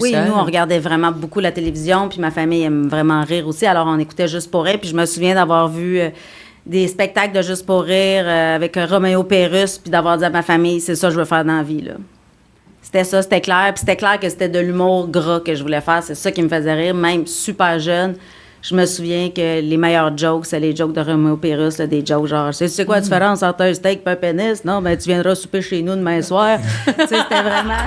Oui, seul? nous, on regardait vraiment beaucoup la télévision, puis ma famille aime vraiment rire aussi, alors on écoutait Juste pour rire, puis je me souviens d'avoir vu des spectacles de Juste pour rire avec Roméo Pérus, puis d'avoir dit à ma famille, c'est ça que je veux faire dans la vie, là. C'était ça, c'était clair, puis c'était clair que c'était de l'humour gras que je voulais faire, c'est ça qui me faisait rire, même super jeune. Je me souviens que les meilleurs jokes, c'est les jokes de Roméo Pérus, là, des jokes genre, c'est quoi la différence entre un steak et un pénis? Non, ben tu viendras souper chez nous demain soir. Tu sais, c'était vraiment...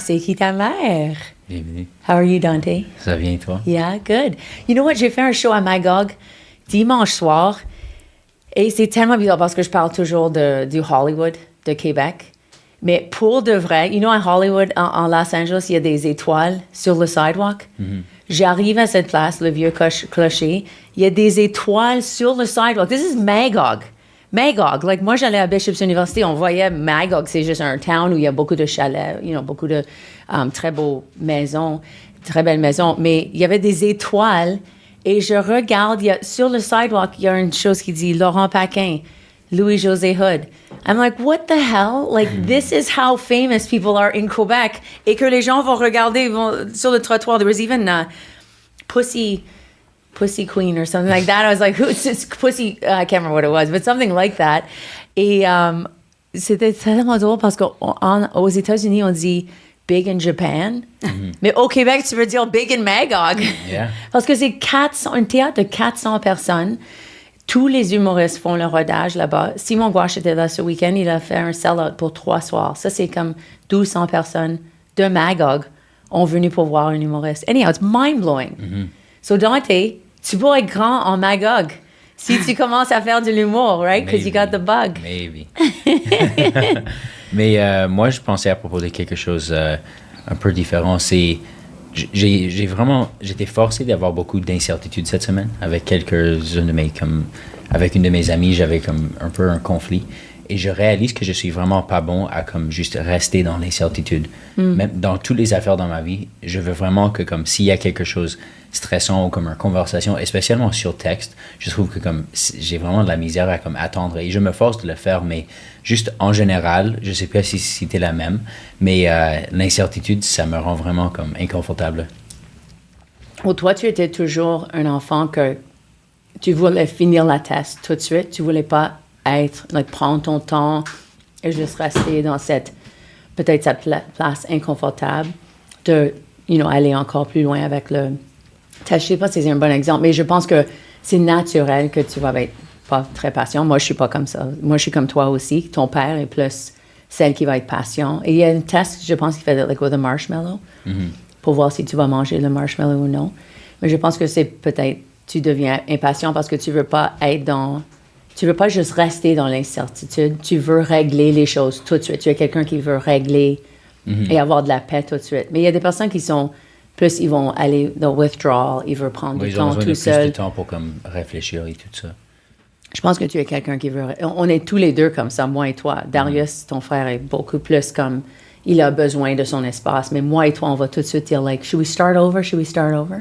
C'est qui ta mère? Bienvenue. How are you, Dante? Ça vient, toi? Yeah, good. You know what? J'ai fait un show à Magog dimanche soir et c'est tellement bizarre parce que je parle toujours du Hollywood, de Québec. Mais pour de vrai, you know, à Hollywood, en Los Angeles, il y a des étoiles sur le sidewalk. J'arrive à cette place, le vieux clocher, il y a des étoiles sur le sidewalk. This is Magog. Magog, like moi j'allais à Bishop's University, on voyait Magog, c'est juste un town où il y a beaucoup de chalets, you know, beaucoup de très beaux maisons, très belles maisons, mais il y avait des étoiles et je regarde, sur le sidewalk, il y a une chose qui dit Laurent Paquin, Louis-José Hood. I'm like, what the hell? Like, this is how famous people are in Quebec. Et que les gens vont regarder sur le trottoir. There was even Pussy Queen or something like that. I was like, who's Pussy? I can't remember what it was, but something like that. Et c'était tellement drôle parce qu'aux États-Unis, on dit big in Japan. Mais au Québec, tu veux dire big in Magog. Yeah. Parce que c'est un théâtre de 400 personnes. Tous les humoristes font le rodage là-bas. Simon Gouache était là ce week-end. Il a fait un sell-out pour 3 soirs. Ça, c'est comme 1200 personnes de Magog ont venu pour voir un humoriste. Anyhow, it's mind-blowing. So, Dante, tu pourrais être grand en Magog si tu commences à faire de l'humour, right? Because you got the bug. Maybe. Mais moi, je pensais à propos de quelque chose un peu différent. C'est... J'étais forcé d'avoir beaucoup d'incertitudes cette semaine avec avec une de mes amies, j'avais comme un peu un conflit et je réalise que je suis vraiment pas bon à comme juste rester dans l'incertitude. Même dans toutes les affaires dans ma vie, je veux vraiment que comme s'il y a quelque chose stressant ou comme une conversation, et spécialement sur texte, je trouve que comme j'ai vraiment de la misère à comme attendre et je me force de le faire, mais juste en général, je sais pas si c'était la même, mais l'incertitude, ça me rend vraiment comme inconfortable. Ou toi, tu étais toujours un enfant que tu voulais finir la test tout de suite. Tu voulais pas prendre ton temps et juste rester dans cette place inconfortable de, aller encore plus loin avec le test. Je sais pas si c'est un bon exemple, mais je pense que c'est naturel que tu vas être pas très patient. Moi, je suis pas comme ça. Moi, je suis comme toi aussi. Ton père est plus celle qui va être patient. Et il y a une test, je pense, qu'il fait avec le marshmallow pour voir si tu vas manger le marshmallow ou non. Mais je pense que c'est peut-être tu deviens impatient parce que tu veux pas juste rester dans l'incertitude. Tu veux régler les choses tout de suite. Tu es quelqu'un qui veut régler et avoir de la paix tout de suite. Mais il y a des personnes qui sont plus, ils vont aller dans withdrawal, ils veulent prendre du temps tout seul. Ils ont besoin de plus de temps pour comme réfléchir et tout ça. Je pense que tu es quelqu'un qui veut... On est tous les deux comme ça, moi et toi. Darius, ton frère, est beaucoup plus comme... Il a besoin de son espace. Mais moi et toi, on va tout de suite dire, should we start over? Should we start over?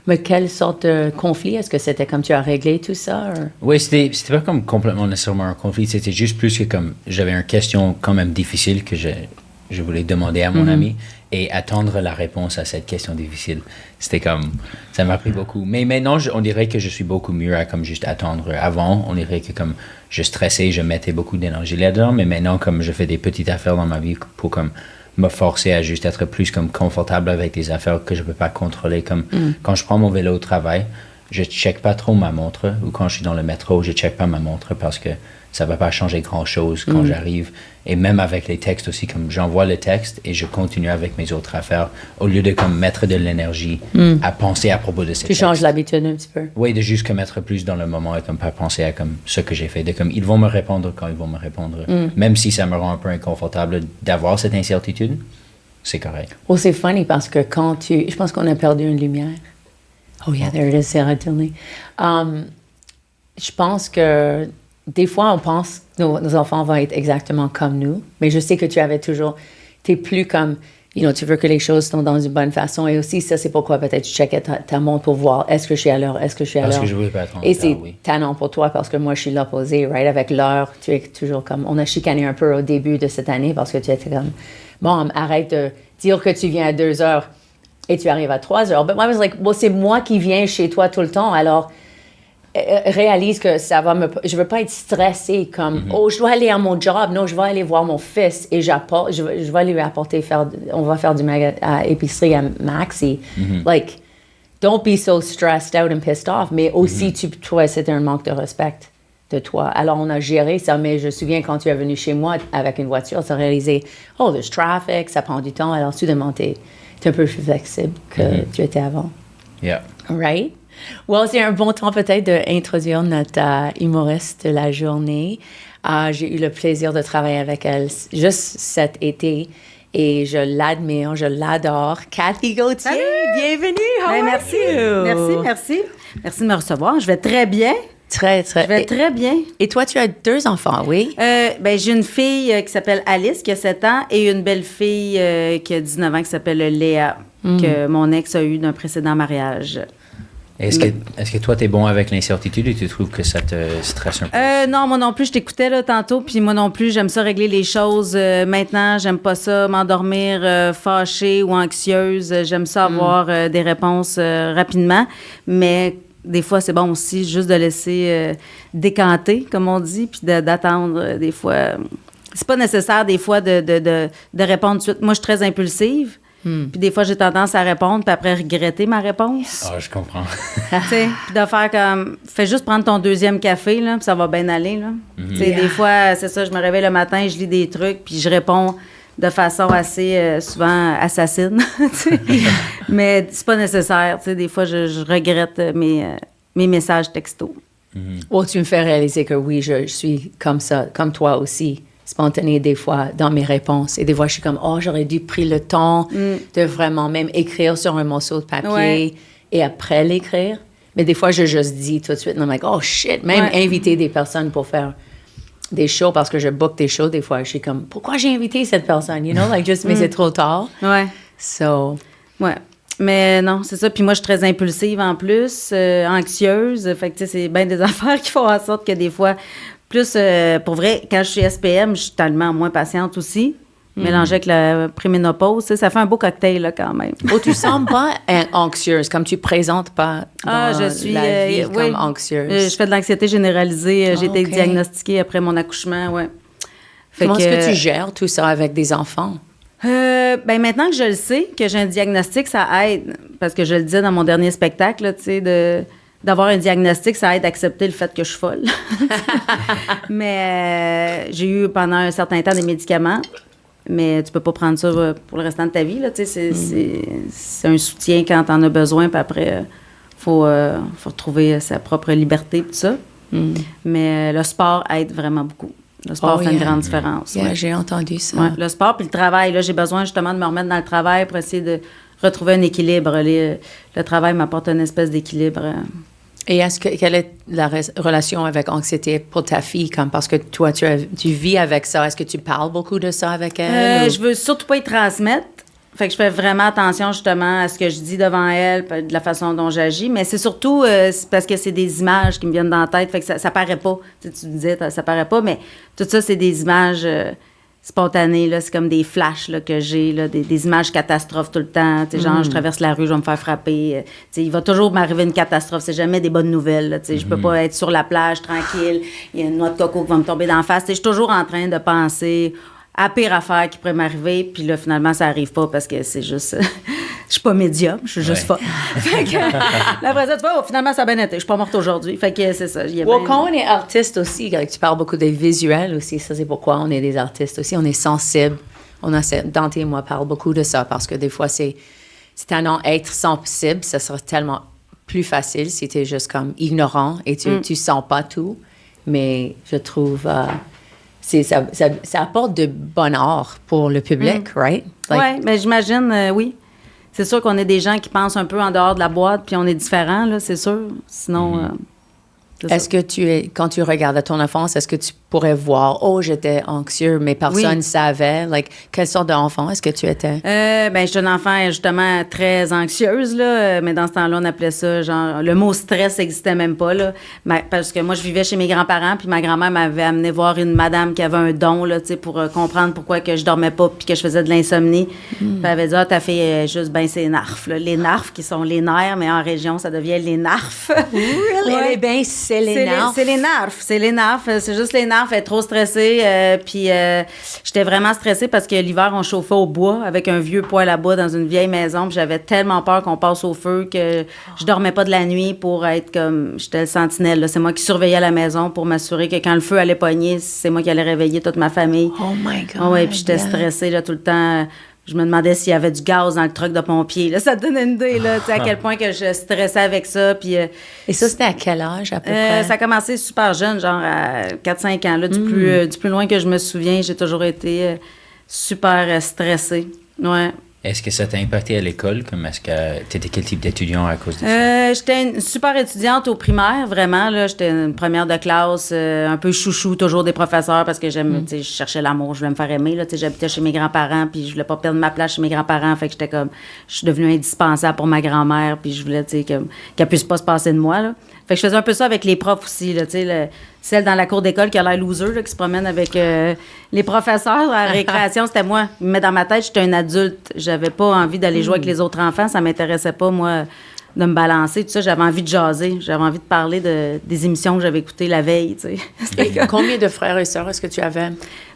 Mais quelle sorte de conflit? Est-ce que c'était comme tu as réglé tout ça? Or? Oui, c'était pas comme complètement nécessairement un conflit. C'était juste plus que comme j'avais une question quand même difficile que je voulais demander à mon ami et attendre la réponse à cette question difficile. C'était comme... Ça m'a pris beaucoup. Mais maintenant, on dirait que je suis beaucoup mieux à comme juste attendre. Avant, on dirait que comme je stressais, je mettais beaucoup d'énergie là-dedans. Mais maintenant, comme je fais des petites affaires dans ma vie pour comme me forcer à juste être plus comme confortable avec des affaires que je peux pas contrôler. Comme quand je prends mon vélo au travail, je check pas trop ma montre. Ou quand je suis dans le métro, je check pas ma montre parce que ça va pas changer grand-chose quand j'arrive. Et même avec les textes aussi, comme j'envoie le texte et je continue avec mes autres affaires au lieu de comme mettre de l'énergie à penser à propos de ces textes. Tu changes l'habitude un petit peu. Oui, de juste comme être plus dans le moment et comme pas penser à comme ce que j'ai fait. De comme ils vont me répondre quand ils vont me répondre. Même si ça me rend un peu inconfortable d'avoir cette incertitude. c'est correct. Well, c'est funny parce que quand tu... Je pense qu'on a perdu une lumière. Oh yeah, there it is, c'est retourné. Je pense que des fois, on pense que nos enfants vont être exactement comme nous, mais je sais que tu avais toujours... T'es plus comme... tu veux que les choses sont dans une bonne façon. Et aussi, ça, c'est pourquoi peut-être tu checkais ta montre pour voir est-ce que je suis à l'heure, est-ce que je suis à l'heure. Parce que je voulais pas attendre. Et c'est tannant pour toi parce que moi, je suis l'opposé, right? Avec l'heure, tu es toujours comme... On a chicané un peu au début de cette année parce que tu étais comme... Bon, arrête de dire que tu viens à 2 heures et tu arrives à 3 heures. But I was like, c'est moi qui viens chez toi tout le temps. Alors, réalise que ça va me... Je veux pas être stressée comme, je dois aller à mon job. Non, je vais aller voir mon fils et je vais lui apporter on va faire du à épicerie à Maxi. Like, don't be so stressed out and pissed off. Mais aussi, toi, c'était un manque de respect de toi. Alors, on a géré ça, mais je me souviens quand tu es venu chez moi avec une voiture, tu as réalisé, there's traffic, ça prend du temps. Alors, soudainement, t'es un peu plus flexible que tu étais avant. Yeah. Right? Well, c'est un bon temps peut-être d'introduire notre humoriste de la journée. J'ai eu le plaisir de travailler avec elle juste cet été et je l'admire, je l'adore. Cathy Gauthier, bienvenue! How are Merci. you? Merci. Merci de me recevoir. Je vais très bien. Très. Je vais très bien. Et toi, tu as 2 enfants, oui? J'ai une fille qui s'appelle Alice, qui a 7 ans, et une belle-fille qui a 19 ans, qui s'appelle Léa, que mon ex a eu d'un précédent mariage. Est-ce que toi, tu es bon avec l'incertitude et tu trouves que ça te stresse un peu? Non, moi non plus, je t'écoutais là, tantôt, puis moi non plus, j'aime ça régler les choses maintenant. J'aime pas ça m'endormir fâchée ou anxieuse. J'aime ça avoir des réponses rapidement, mais des fois, c'est bon aussi juste de laisser décanter, comme on dit, puis d'attendre des fois. C'est pas nécessaire des fois de répondre tout de suite. Moi, je suis très impulsive. Puis des fois, j'ai tendance à répondre, puis après regretter ma réponse. Ah, je comprends. Tu sais, puis de faire comme, fais juste prendre ton 2e café, là, puis ça va bien aller, là. Tu sais, des fois, c'est ça, je me réveille le matin, je lis des trucs, puis je réponds de façon assez souvent assassine, tu sais. Mais c'est pas nécessaire, tu sais, des fois, je regrette mes messages texto. Oh, tu me fais réaliser que oui, je suis comme ça, comme toi aussi. Spontanée des fois dans mes réponses. Et des fois, je suis comme, j'aurais dû prendre le temps de vraiment même écrire sur un morceau de papier et après l'écrire. Mais des fois, je juste dis tout de suite, I'm like, oh shit, même inviter des personnes pour faire des shows parce que je book des shows, des fois, je suis comme, pourquoi j'ai invité cette personne? You know, like, just, mais c'est trop tard. Ouais. So. Ouais. Mais non, c'est ça. Puis moi, je suis très impulsive en plus, anxieuse. Fait que, tu sais, c'est bien des affaires qui font en sorte que des fois, plus, pour vrai, quand je suis SPM, je suis tellement moins patiente aussi. Mélangée avec la préménopause, ça fait un beau cocktail, là, quand même. Oh, tu sens pas anxieuse, comme tu présentes pas dans je suis, la vie comme anxieuse. Je fais de l'anxiété généralisée. J'ai été diagnostiquée après mon accouchement, ouais. Comment est-ce que tu gères tout ça avec des enfants? Maintenant que je le sais, que j'ai un diagnostic, ça aide. Parce que je le disais dans mon dernier spectacle, là, tu sais, d'avoir un diagnostic, ça aide à accepter le fait que je suis folle. Mais j'ai eu pendant un certain temps des médicaments, mais tu peux pas prendre ça pour le restant de ta vie. Là, c'est un soutien quand t'en as besoin, puis après, faut retrouver sa propre liberté, tout ça. Mais le sport aide vraiment beaucoup. Le sport fait une grande différence. Yeah, j'ai entendu ça. Ouais, le sport puis le travail. Là, j'ai besoin justement de me remettre dans le travail pour essayer de retrouver un équilibre. Le travail m'apporte une espèce d'équilibre. Et quelle est la relation avec anxiété pour ta fille? Parce que toi, tu vis avec ça. Est-ce que tu parles beaucoup de ça avec elle? Je veux surtout pas y transmettre. Fait que je fais vraiment attention justement à ce que je dis devant elle, de la façon dont j'agis. Mais c'est surtout c'est parce que c'est des images qui me viennent dans la tête. Fait que ça paraît pas. Tu disais, ça paraît pas, mais tout ça, c'est des images spontanées. Là. C'est comme des flashs là, que j'ai, là, des images catastrophes tout le temps. Genre, je traverse la rue, je vais me faire frapper. Il va toujours m'arriver une catastrophe. C'est jamais des bonnes nouvelles. Là, je peux pas être sur la plage tranquille. Il y a une noix de coco qui va me tomber d'en face. Je suis toujours en train de penser à pire affaire qui pourrait m'arriver, puis là, finalement, ça arrive pas parce que c'est juste... je suis pas médium, je suis juste folle. Fait que, après ça, tu vois, finalement, ça a bien été. Je suis pas morte aujourd'hui. Fait que c'est ça. Quand on est artiste aussi, tu parles beaucoup des visuels aussi, ça, c'est pourquoi on est des artistes aussi. On est sensible. Dante et moi parlent beaucoup de ça parce que des fois, c'est tellement être sensible, ça serait tellement plus facile si tu es juste comme ignorant et tu sens pas tout. Mais je trouve... ça apporte de bonheur pour le public, right? Oui, mais j'imagine, oui. C'est sûr qu'on est des gens qui pensent un peu en dehors de la boîte, puis on est différents, là, c'est sûr. Sinon, est-ce que quand tu regardes à ton enfance, est-ce que tu pourrais voir, j'étais anxieux, mais personne ne savait, quelle sorte d'enfant est-ce que tu étais? Ben, j'étais une enfant, justement, très anxieuse, là, mais dans ce temps-là, on appelait ça, genre, le mot stress n'existait même pas, là, parce que moi, je vivais chez mes grands-parents, puis ma grand-mère m'avait amené voir une madame qui avait un don, là, tu sais, pour comprendre pourquoi que je dormais pas, puis que je faisais de l'insomnie. Puis elle avait dit, ta fille est juste ben ses narfs, là. Les narfs qui sont les nerfs, mais en région, ça devient les narfs. Really? Ouais. C'est les nerfs. C'est les nerfs, c'est juste les nerfs. Elle est trop stressée, puis j'étais vraiment stressée parce que l'hiver, on chauffait au bois avec un vieux poêle à bois dans une vieille maison, puis j'avais tellement peur qu'on passe au feu que je dormais pas de la nuit pour être comme... J'étais le sentinelle, là. C'est moi qui surveillais la maison pour m'assurer que quand le feu allait pogner, c'est moi qui allais réveiller toute ma famille. Oh my God! Ouais, puis j'étais stressée là, tout le temps. Je me demandais s'il y avait du gaz dans le truck de pompier. Là, ça te donne une idée, là, à quel point que je stressais avec ça. Puis, et ça, c'était à quel âge, à peu près? Ça a commencé super jeune, genre à 4-5 ans. Là, du plus loin que je me souviens, j'ai toujours été super stressée. Ouais. Est-ce que ça t'a impacté à l'école? Est-ce que tu étais quel type d'étudiant à cause de ça? J'étais une super étudiante au primaire, vraiment. Là, j'étais une première de classe, un peu chouchou, toujours des professeurs, parce que je cherchais l'amour, je voulais me faire aimer. Là, j'habitais chez mes grands-parents, puis je voulais pas perdre ma place chez mes grands-parents. Fait que j'étais comme, je suis devenue indispensable pour ma grand-mère, puis je voulais qu'elle puisse pas se passer de moi. Là. Fait que je faisais un peu ça avec les profs aussi, là, celle dans la cour d'école qui a l'air loser, là, qui se promène avec les professeurs à la récréation, c'était moi. Mais dans ma tête, j'étais un adulte. J'avais pas envie d'aller jouer avec les autres enfants. Ça m'intéressait pas, moi, de me balancer. Tout ça, j'avais envie de jaser. J'avais envie de parler des émissions que j'avais écoutées la veille, tu sais. Combien de frères et sœurs est-ce que tu avais?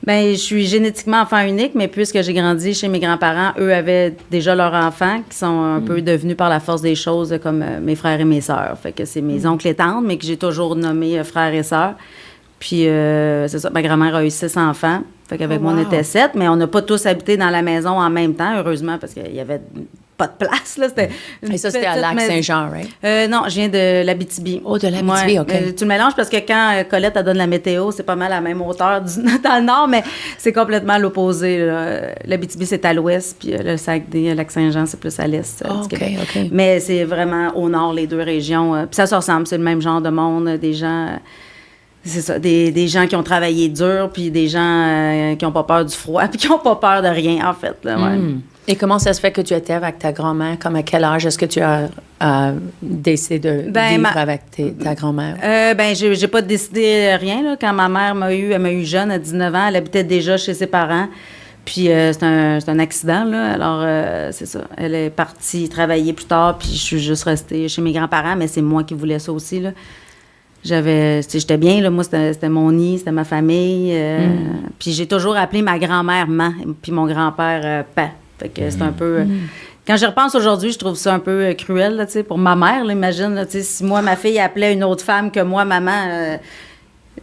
Bien, je suis génétiquement enfant unique, mais puisque j'ai grandi chez mes grands-parents, eux avaient déjà leurs enfants qui sont un peu devenus par la force des choses comme mes frères et mes sœurs. Fait que c'est mes oncles et tantes, mais que j'ai toujours nommés frères et sœurs. Puis, c'est ça, ma grand-mère a eu 6 enfants. Fait qu'avec moi, on était 7, mais on n'a pas tous habité dans la maison en même temps, heureusement, parce qu'il y avait pas de place, là. Et ça, c'était à Lac-Saint-Jean, right? Non, je viens de l'Abitibi. Oh, de l'Abitibi, OK. Tu le mélanges parce que quand Colette, elle donne la météo, c'est pas mal à la même hauteur dans le nord, mais c'est complètement l'opposé, là. L'Abitibi, c'est à l'ouest, puis le Saguenay, Lac-Saint-Jean, c'est plus à l'est du Québec. OK. Mais c'est vraiment au nord, les deux régions. Puis ça se ressemble, c'est le même genre de monde, des gens... C'est ça, des gens qui ont travaillé dur, puis des gens qui n'ont pas peur du froid, puis qui n'ont pas peur de rien, en fait. Là, ouais. Et comment ça se fait que tu étais avec ta grand-mère? Comme à quel âge est-ce que tu as décidé de vivre avec ta grand-mère? J'ai pas décidé rien. Là. Quand ma mère elle m'a eu jeune, à 19 ans, elle habitait déjà chez ses parents. Puis c'est un accident, là. Alors, c'est ça. Elle est partie travailler plus tard, puis je suis juste restée chez mes grands-parents, mais c'est moi qui voulais ça aussi, là. J'étais bien, là. Moi, c'était mon nid, c'était ma famille. Puis j'ai toujours appelé ma grand-mère Ma, puis mon grand-père Pa. Fait que c'est un peu... Quand j'y repense aujourd'hui, je trouve ça un peu cruel, là, tu sais, pour ma mère, là, imagine, là, tu sais, si moi, ma fille appelait une autre femme que moi, maman...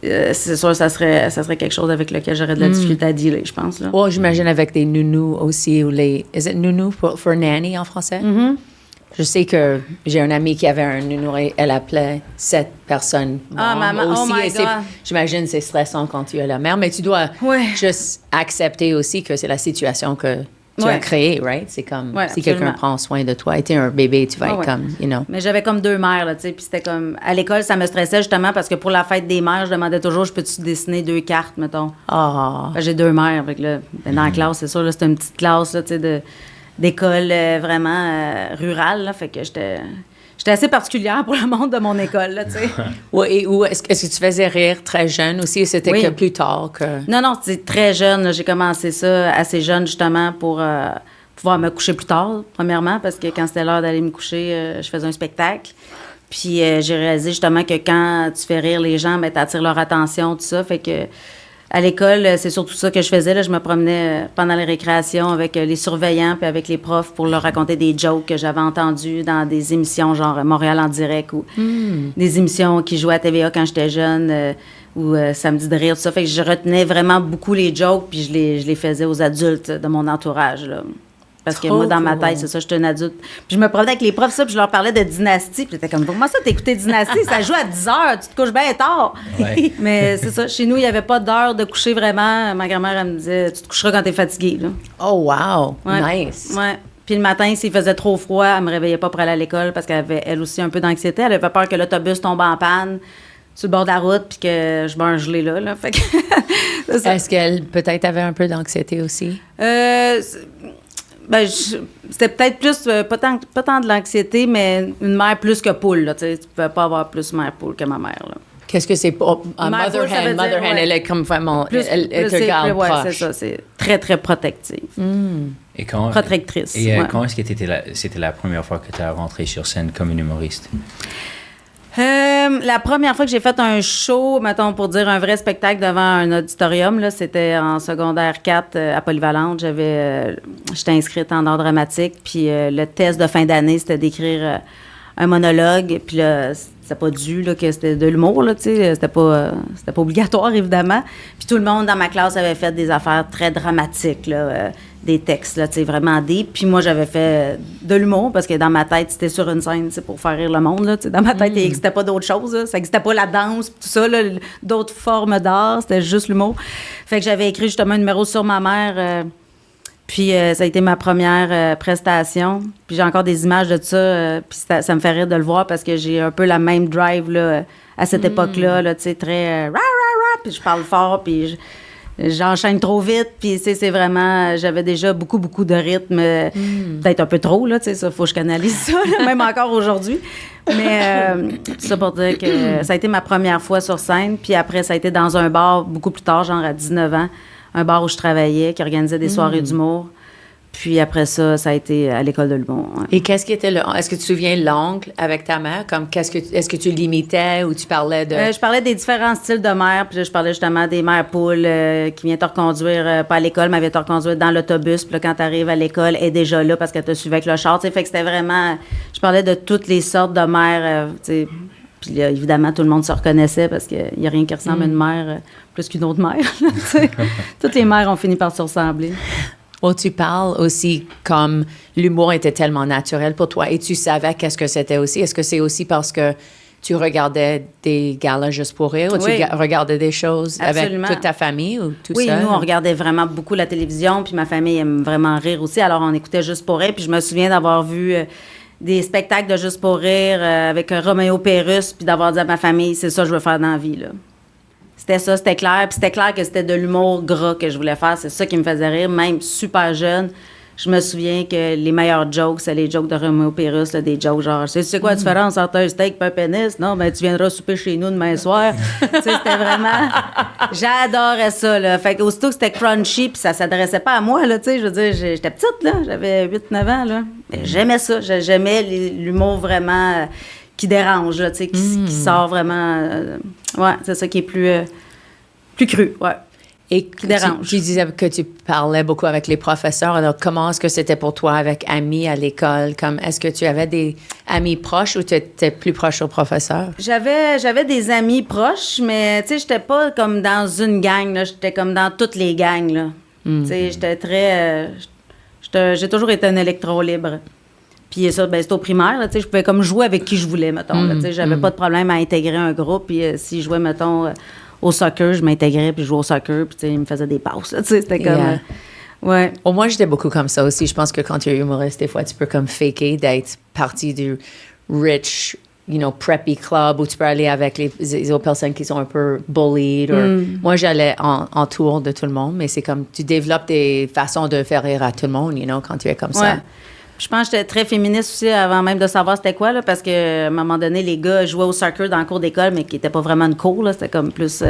c'est sûr, ça serait quelque chose avec lequel j'aurais de la difficulté à dealer, je pense. Là. Oh, j'imagine avec des nounous aussi, ou les... Is it nounou for nanny en français? Mm-hmm. Je sais que j'ai un ami qui avait un nounou et elle appelait 7 personnes. Maman, aussi, oh my God. J'imagine que c'est stressant quand tu es la mère, mais tu dois juste accepter aussi que c'est la situation que tu as créée, right? C'est comme si quelqu'un prend soin de toi et t'es un bébé, tu vas être comme, you know. Mais j'avais comme 2 mères, là, tu sais, puis c'était comme... À l'école, ça me stressait justement parce que pour la fête des mères, je demandais toujours, je peux-tu dessiner 2 cartes, mettons? J'ai 2 mères, avec là, dans la classe, c'est sûr, là, c'était une petite classe, là, tu sais, d'école vraiment rurale, là, fait que j'étais assez particulière pour le monde de mon école, là, tu sais. Est-ce que tu faisais rire très jeune aussi, c'était que plus tard que... Non, c'est très jeune, là, j'ai commencé ça assez jeune, justement, pour pouvoir me coucher plus tard, premièrement, parce que quand c'était l'heure d'aller me coucher, je faisais un spectacle. Puis j'ai réalisé, justement, que quand tu fais rire les gens, ben, t'attires leur attention, tout ça, fait que... À l'école, c'est surtout ça que je faisais. Là. Je me promenais pendant les récréations avec les surveillants puis avec les profs pour leur raconter des jokes que j'avais entendus dans des émissions genre Montréal en direct ou des émissions qui jouaient à TVA quand j'étais jeune ou Samedi de rire, tout ça. Fait que je retenais vraiment beaucoup les jokes puis je les faisais aux adultes de mon entourage, là. Parce que Trop moi, dans ma cool. tête, c'est ça, j'étais une adulte. Puis je me promenais avec les profs, ça, puis je leur parlais de Dynastie. Puis j'étais comme, comment ça, t'écoutais Dynastie? Ça joue à 10 heures, tu te couches bien tard. Ouais. Mais c'est ça, chez nous, il n'y avait pas d'heure de coucher vraiment. Ma grand-mère, elle me disait, tu te coucheras quand t'es fatiguée. Là. Oh, wow. Ouais. Nice. Ouais. Puis le matin, s'il faisait trop froid, elle me réveillait pas pour aller à l'école parce qu'elle avait, elle aussi, un peu d'anxiété. Elle avait peur que l'autobus tombe en panne sur le bord de la route puis que je meure gelée là. Fait que c'est ça. Est-ce qu'elle peut-être avait un peu d'anxiété aussi? C'était peut-être plus, pas tant de l'anxiété, mais une mère plus que poule. Là, tu sais. Tu pouvais pas avoir plus mère poule que ma mère. Là. Qu'est-ce que c'est pour Mère poule, ça veut dire, ouais. elle est comme vraiment, Plus, elle te garde ouais, proche. c'est ça. C'est très, très protective. Et quand, Protectrice. Et ouais. quand est-ce que c'était la première fois que tu as rentré sur scène comme une humoriste? La première fois que j'ai fait un show, mettons, pour dire un vrai spectacle devant un auditorium, là, c'était en secondaire 4 à Polyvalente. J'étais inscrite en art dramatique, puis le test de fin d'année, c'était d'écrire un monologue, puis là, c'était pas dû, là, que c'était de l'humour, là, tu sais, c'était pas obligatoire, évidemment. Puis tout le monde dans ma classe avait fait des affaires très dramatiques, là, des textes, là, tu sais, vraiment deep. Puis moi, j'avais fait de l'humour, parce que dans ma tête, c'était sur une scène, c'est pour faire rire le monde, là, tu sais. Dans ma tête, il n'existait pas d'autre chose, là. Ça n'existait pas la danse, tout ça, là, d'autres formes d'art, c'était juste l'humour. Fait que j'avais écrit justement un numéro sur ma mère, puis ça a été ma première prestation. Puis j'ai encore des images de ça, puis ça me fait rire de le voir, parce que j'ai un peu la même drive, là, à cette époque-là, là, tu sais, très rah, rah, rah, puis je parle fort, puis j'enchaîne trop vite, puis c'est vraiment, j'avais déjà beaucoup de rythme, peut-être un peu trop, là, tu sais, ça, faut que je canalise ça, là, même encore aujourd'hui. Mais tout ça pour dire que ça a été ma première fois sur scène, puis après, ça a été dans un bar beaucoup plus tard, genre à 19 ans, un bar où je travaillais, qui organisait des soirées d'humour. Puis après ça a été à l'école de l'humour. Ouais. Et qu'est-ce qui était est-ce que tu te souviens l'angle avec ta mère? Comme est-ce que tu limitais ou tu parlais de... Je parlais des différents styles de mères, puis là, je parlais justement des mères poules qui viennent te reconduire, pas à l'école, mais viennent te reconduire dans l'autobus. Puis là, quand tu arrives à l'école, elle est déjà là parce qu'elle te suivait avec le char. Fait que c'était vraiment... Je parlais de toutes les sortes de mères, tu sais. Puis là, évidemment, tout le monde se reconnaissait parce qu'il n'y a rien qui ressemble à une mère plus qu'une autre mère. Toutes les mères ont fini par se ressembler. Oh, tu parles aussi comme l'humour était tellement naturel pour toi et tu savais qu'est-ce que c'était aussi. Est-ce que c'est aussi parce que tu regardais des galas juste pour rire ou Oui. tu regardais des choses Absolument. avec toute ta famille ou tout Oui, seul? nous, on regardait vraiment beaucoup la télévision, puis ma famille aime vraiment rire aussi. Alors, on écoutait Juste pour rire, puis je me souviens d'avoir vu des spectacles de Juste pour rire avec Roméo Pérus, puis d'avoir dit à ma famille, c'est ça que je veux faire dans la vie, là. C'était ça, c'était clair. Puis c'était clair que c'était de l'humour gras que je voulais faire. C'est ça qui me faisait rire, même super jeune. Je me souviens que les meilleurs jokes, c'est les jokes de Roméo Pérus, là, des jokes genre, c'est quoi la différence entre un steak et un pénis? Non, ben tu viendras souper chez nous demain soir. Tu sais, c'était vraiment... J'adorais ça, là. Fait qu'aussitôt que c'était crunchy, puis ça s'adressait pas à moi, là, tu sais, je veux dire, j'étais petite, là, j'avais 8-9 ans, là. Mais j'aimais ça, j'aimais l'humour vraiment... qui dérange, là, tu sais, qui sort vraiment... ouais, c'est ça qui est plus cru, ouais. Et qui dérange. Tu disais que tu parlais beaucoup avec les professeurs. Alors, comment est-ce que c'était pour toi avec amis à l'école? Comme, est-ce que tu avais des amis proches ou tu étais plus proche aux professeurs? J'avais des amis proches, mais, tu sais, j'étais pas comme dans une gang, là. J'étais comme dans toutes les gangs, là. Tu sais, j'étais très... j'ai toujours été un électron libre. Puis ça, ben, c'était au primaire, là, tu sais, je pouvais comme jouer avec qui je voulais, mettons. Là, tu sais, j'avais pas de problème à intégrer un groupe. Puis si je jouais, mettons, au soccer, je m'intégrais, puis je jouais au soccer, puis tu sais, ils me faisaient des passes, là, tu sais, c'était comme... Yeah. ouais. Oh, moi, j'étais beaucoup comme ça aussi. Je pense que quand tu es humoriste, des fois, tu peux comme faker d'être partie du rich, preppy club où tu peux aller avec les autres personnes qui sont un peu bullied. Moi, j'allais en tour de tout le monde, mais c'est comme tu développes des façons de faire rire à tout le monde, quand tu es comme ça. Je pense que j'étais très féministe aussi avant même de savoir c'était quoi, là, parce qu'à un moment donné, les gars jouaient au soccer dans le cours d'école, mais qui n'était pas vraiment une cour, là, c'était comme plus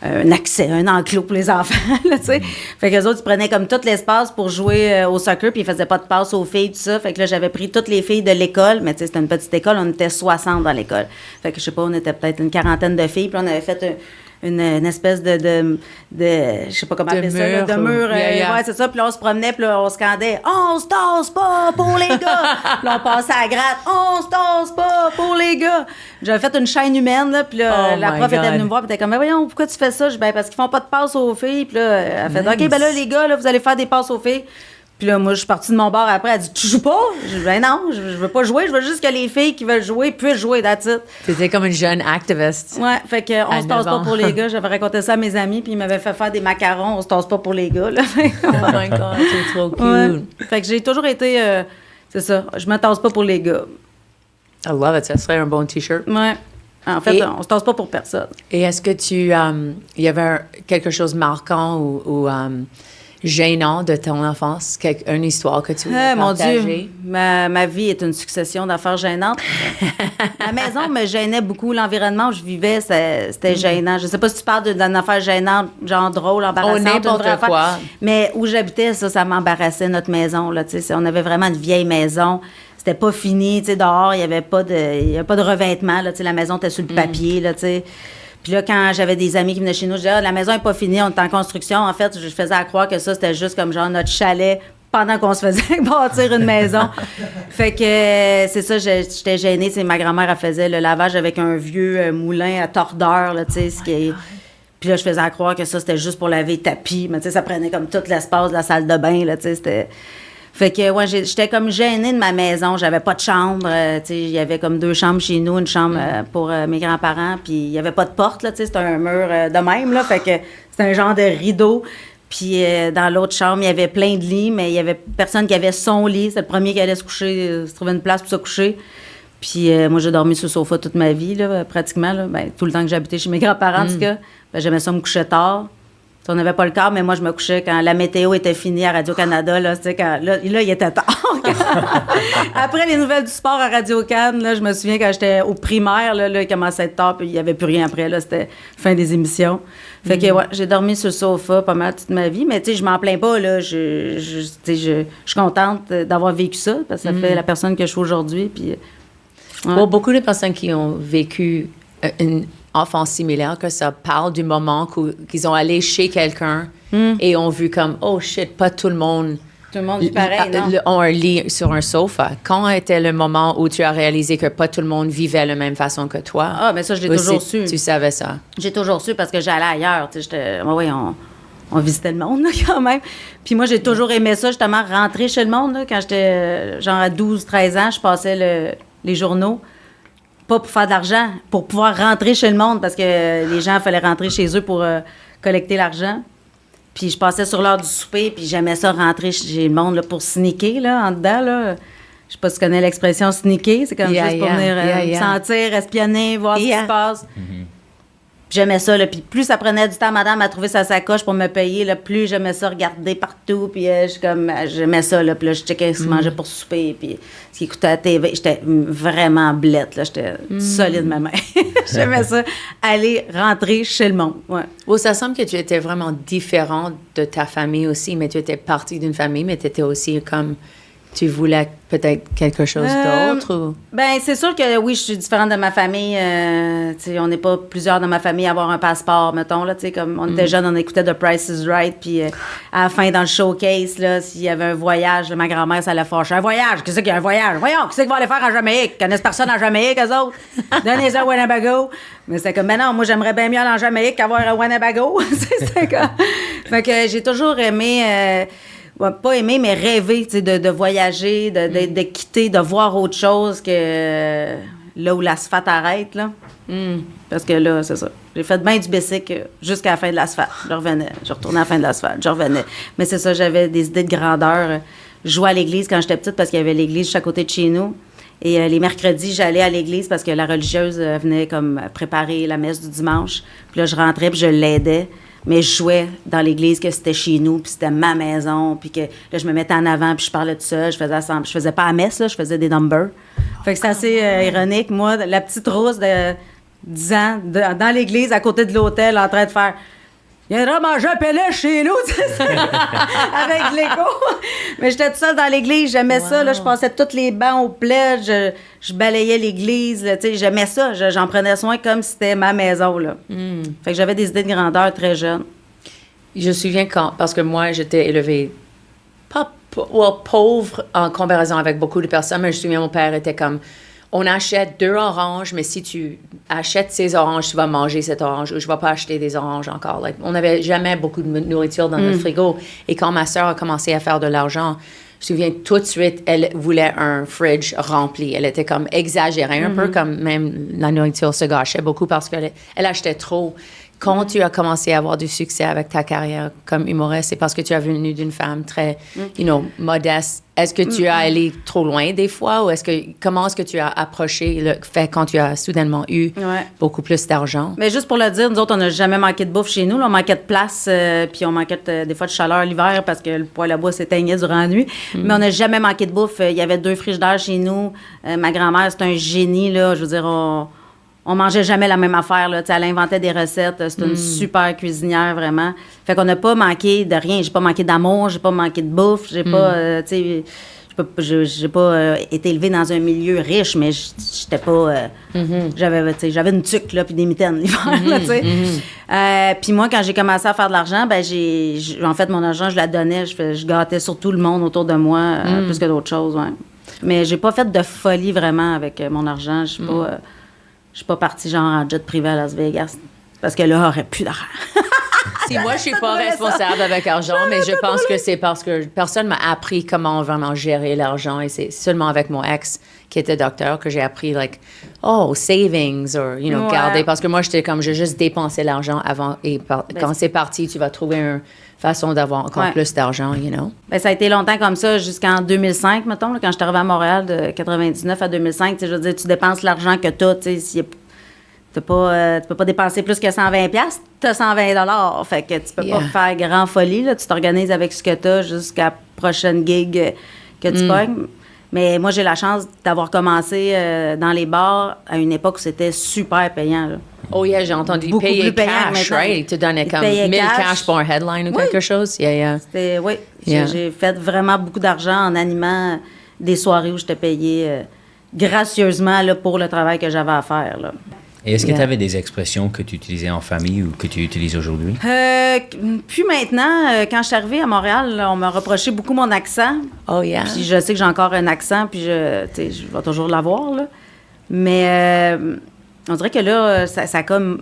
un accès, un enclos pour les enfants, là, tu sais. Fait qu'eux autres, ils prenaient comme tout l'espace pour jouer au soccer, puis ils faisaient pas de passe aux filles, tout ça. Fait que là, j'avais pris toutes les filles de l'école, mais tu sais, c'était une petite école, on était 60 dans l'école. Fait que je sais pas, on était peut-être une quarantaine de filles, puis on avait fait une espèce de je sais pas comment appeler ça, là, de mur. Ouais, c'est ça. Puis là, on se promenait, puis là, on scandait « On se tasse pas pour les gars! » Puis là, on passait à la gratte « On se tasse pas pour les gars! » J'avais fait une chaîne humaine, là, puis là, la prof était venue me voir, puis elle était comme « Voyons, pourquoi tu fais ça? » Je dis « Ben, parce qu'ils font pas de passes aux filles. » Puis là, elle fait « OK, ben là, les gars, là, vous allez faire des passes aux filles. » Puis là, moi, je suis partie de mon bar après. Elle dit, tu joues pas? Je dis, ben non, je veux pas jouer. Je veux juste que les filles qui veulent jouer puissent jouer, that's it. T'étais comme une jeune activiste. Ouais, fait qu'on À se tasse 9 pas ans. pour les gars. J'avais raconté ça à mes amis, puis ils m'avaient fait faire des macarons. On se tasse pas pour les gars, là. Oh my God, c'est trop cute. Ouais. Fait que j'ai toujours été... c'est ça, je me tasse pas pour les gars. I love it. Ça serait un bon T-shirt. Ouais. En fait, Et- on se tasse pas pour personne. Et est-ce que il y avait quelque chose de marquant ou gênant de ton enfance? Une histoire que tu voulais Mon partager? Dieu, ma vie est une succession d'affaires gênantes. La maison me gênait beaucoup. L'environnement où je vivais, c'était gênant. Je sais pas si tu parles d'une affaire gênante, genre drôle, embarrassante. n'importe une vraie affaire. quoi. Mais où j'habitais, ça m'embarrassait, notre maison. Là, tu sais, on avait vraiment une vieille maison. C'était pas fini. Tu sais, dehors, il y avait pas de revêtement. Là, tu sais, la maison était sur le papier. Là, tu sais. Puis là, quand j'avais des amis qui venaient chez nous, je disais, ah, la maison n'est pas finie, on est en construction. En fait, je faisais à croire que ça, c'était juste comme genre notre chalet pendant qu'on se faisait bâtir une maison. Fait que c'est ça, j'étais gênée. C'est ma grand-mère, elle faisait le lavage avec un vieux moulin à tordeur, là, tu sais, ce qui est... Puis là, je faisais à croire que ça, c'était juste pour laver le tapis. Mais tu sais, ça prenait comme tout l'espace de la salle de bain, là, tu sais, c'était... Fait que, ouais, j'étais comme gênée de ma maison. J'avais pas de chambre. Tu sais, il y avait comme 2 chambres chez nous, une chambre pour mes grands-parents. Puis il y avait pas de porte, là, tu sais, c'était un mur de même, là. Fait que c'était un genre de rideau. Puis dans l'autre chambre, il y avait plein de lits, mais il y avait personne qui avait son lit. C'est le premier qui allait se coucher, se trouver une place pour se coucher. Puis moi, j'ai dormi sur le sofa toute ma vie, là, pratiquement, là. Ben, tout le temps que j'habitais chez mes grands-parents, en tout cas. Ben, j'aimais ça me coucher tard. On n'avait pas le quart, mais moi, je me couchais quand la météo était finie à Radio-Canada. Là, là, il était tard. Après les nouvelles du sport à Radio-Can, là, je me souviens quand j'étais au primaire, là, il commençait à être tard, puis il n'y avait plus rien après. Là, c'était fin des émissions. Fait que, ouais, j'ai dormi sur le sofa pas mal toute ma vie, mais tu sais, je m'en plains pas. Là, je suis contente d'avoir vécu ça, parce que ça fait la personne que je suis aujourd'hui. Puis, ouais. Pour beaucoup de personnes qui ont vécu une enfance similaire, que ça parle du moment qu'ils ont allé chez quelqu'un et ont vu comme, oh shit, pas tout le monde Tout le monde vit pareil, non? ont un lit sur un sofa. Quand était le moment où tu as réalisé que pas tout le monde vivait de la même façon que toi? Ah, mais ça, je l'ai toujours su. Tu savais ça? J'ai toujours su parce que j'allais ailleurs. Tu sais, on visitait le monde, là, quand même. Puis moi, j'ai toujours aimé ça, justement, rentrer chez le monde. Là, quand j'étais genre à 12, 13 ans, je passais les journaux. Pas pour faire de l'argent, pour pouvoir rentrer chez le monde, parce que les gens, il fallait rentrer chez eux pour collecter l'argent. Puis je passais sur l'heure du souper, puis j'aimais ça rentrer chez le monde là, pour sneaker, là, en dedans, là. Je sais pas si tu connais l'expression sneaker, c'est comme juste pour venir me sentir, espionner, voir ce qui se passe. Puis j'aimais ça, là. Puis plus ça prenait du temps, madame, à trouver sa sacoche pour me payer, là, plus j'aimais ça regarder partout. Puis j'aimais ça, là. Puis là, je checkais ce qu'il mangeait pour souper, puis ce qu'il écoutait à la TV. J'étais vraiment blette, là. J'étais solide, ma mère. J'aimais ça, aller rentrer chez le monde, ouais. Bon, ça semble que tu étais vraiment différente de ta famille aussi, mais tu étais partie d'une famille, mais tu étais aussi comme... Tu voulais peut-être quelque chose d'autre? Ou? Ben c'est sûr que oui, je suis différente de ma famille. Tu sais, on n'est pas plusieurs dans ma famille à avoir un passeport, mettons. Là, tu sais, comme on était jeunes, on écoutait The Price is Right. Puis à la fin, dans le showcase, là, s'il y avait un voyage, là, ma grand-mère, ça la fâchait. Un voyage? Qu'est-ce qu'il y a un voyage? Voyons, qu'est-ce qu'ils vont aller faire en Jamaïque? Ils connaissent personne en Jamaïque, eux autres? Donnez-les à Winnebago. Mais c'était comme, ben non, moi, j'aimerais bien mieux aller en Jamaïque qu'avoir un Winnebago. C'était comme... Fait que j'ai toujours aimé... pas aimer, mais rêver, tu sais, de voyager, de quitter, de voir autre chose que là où l'asphalte arrête, là. Parce que là, c'est ça. J'ai fait bien du bicycle jusqu'à la fin de l'asphalte. Je revenais. Je retournais à la fin de l'asphalte. Je revenais. Mais c'est ça, j'avais des idées de grandeur. Je jouais à l'église quand j'étais petite parce qu'il y avait l'église juste à côté de chez nous. Et les mercredis, j'allais à l'église parce que la religieuse venait comme préparer la messe du dimanche. Puis là, je rentrais puis je l'aidais. Mais je jouais dans l'église que c'était chez nous, puis c'était ma maison, puis que là, je me mettais en avant, puis je parlais de ça. Je faisais pas la messe, là, je faisais des numbers. Fait que c'est assez ironique. Moi, la petite rousse de 10 ans, dans l'église, à côté de l'hôtel, en train de faire... Il viendra manger un péniche chez nous, tu sais, avec l'écho. Mais j'étais toute seule dans l'église, j'aimais ça. Là, je passais tous les bancs au plaid, je balayais l'église, là, tu sais, j'aimais ça. J'en prenais soin comme si c'était ma maison, là. Fait que j'avais des idées de grandeur très jeune. Je me souviens parce que moi, j'étais élevée pauvre en comparaison avec beaucoup de personnes, mais je me souviens, mon père était comme... on achète 2 oranges, mais si tu achètes ces oranges, tu vas manger cette orange, ou je ne vais pas acheter des oranges encore. Like, on n'avait jamais beaucoup de nourriture dans notre frigo. Et quand ma sœur a commencé à faire de l'argent, je me souviens tout de suite, elle voulait un fridge rempli. Elle était comme exagérée, un peu comme même la nourriture se gâchait beaucoup parce qu'elle achetait trop. Quand tu as commencé à avoir du succès avec ta carrière comme humoriste, c'est parce que tu as venu d'une femme très, modeste. Est-ce que tu as allé trop loin des fois ou comment est-ce que tu as approché le fait quand tu as soudainement eu beaucoup plus d'argent? Mais juste pour le dire, nous autres, on n'a jamais manqué de bouffe chez nous. Là, on manquait de place, puis on manquait des fois de chaleur l'hiver parce que le poêle à bois s'éteignait durant la nuit. Mais on n'a jamais manqué de bouffe. Il y avait 2 frigidaires chez nous. Ma grand-mère, c'est un génie, là. Je veux dire, on mangeait jamais la même affaire, là. Elle inventait des recettes. C'était une super cuisinière, vraiment. Fait qu'on n'a pas manqué de rien. J'ai pas manqué d'amour, j'ai pas manqué de bouffe. J'ai pas, j'ai pas été élevée dans un milieu riche, mais j'étais pas... J'avais une tuque, là, puis des mitaines l'hiver, là, tu sais. Puis moi, quand j'ai commencé à faire de l'argent, ben en fait, mon argent, je la donnais. Je gâtais surtout le monde autour de moi, plus que d'autres choses, ouais. Mais j'ai pas fait de folie, vraiment, avec mon argent. Je suis pas partie genre en jet privé à Las Vegas parce que là, j'aurais plus d'argent. Si moi, je suis pas responsable avec l'argent, mais je pense que c'est parce que personne m'a appris comment vraiment gérer l'argent et c'est seulement avec mon ex qui était docteur que j'ai appris, savings or, garder. Parce que moi, j'étais comme, j'ai juste dépensé l'argent avant et quand c'est parti, tu vas trouver une façon d'avoir encore plus d'argent, Ben, ça a été longtemps comme ça jusqu'en 2005, mettons, là, quand je suis arrivée à Montréal de 99 à 2005. Je veux dire, tu dépenses l'argent que tu as, tu sais, tu peux pas dépenser plus que 120 pièces, tu as 120 $. Fait que tu peux pas faire grand folie, là. Tu t'organises avec ce que tu as jusqu'à la prochaine gig que tu pognes. Mais moi, j'ai la chance d'avoir commencé dans les bars à une époque où c'était super payant, là. Oh yeah, j'ai entendu beaucoup payer plus payant cash, maintenant. right? Ils te donnaient comme 1000 cash pour un headline ou quelque chose. Yeah. J'ai fait vraiment beaucoup d'argent en animant des soirées où j'étais payée gracieusement là, pour le travail que j'avais à faire, là. Et est-ce que tu avais des expressions que tu utilisais en famille ou que tu utilises aujourd'hui? Puis maintenant, quand je suis arrivée à Montréal, là, on m'a reproché beaucoup mon accent. Oh yeah. Puis je sais que j'ai encore un accent, puis je vais toujours l'avoir, là. Mais on dirait que là, ça a comme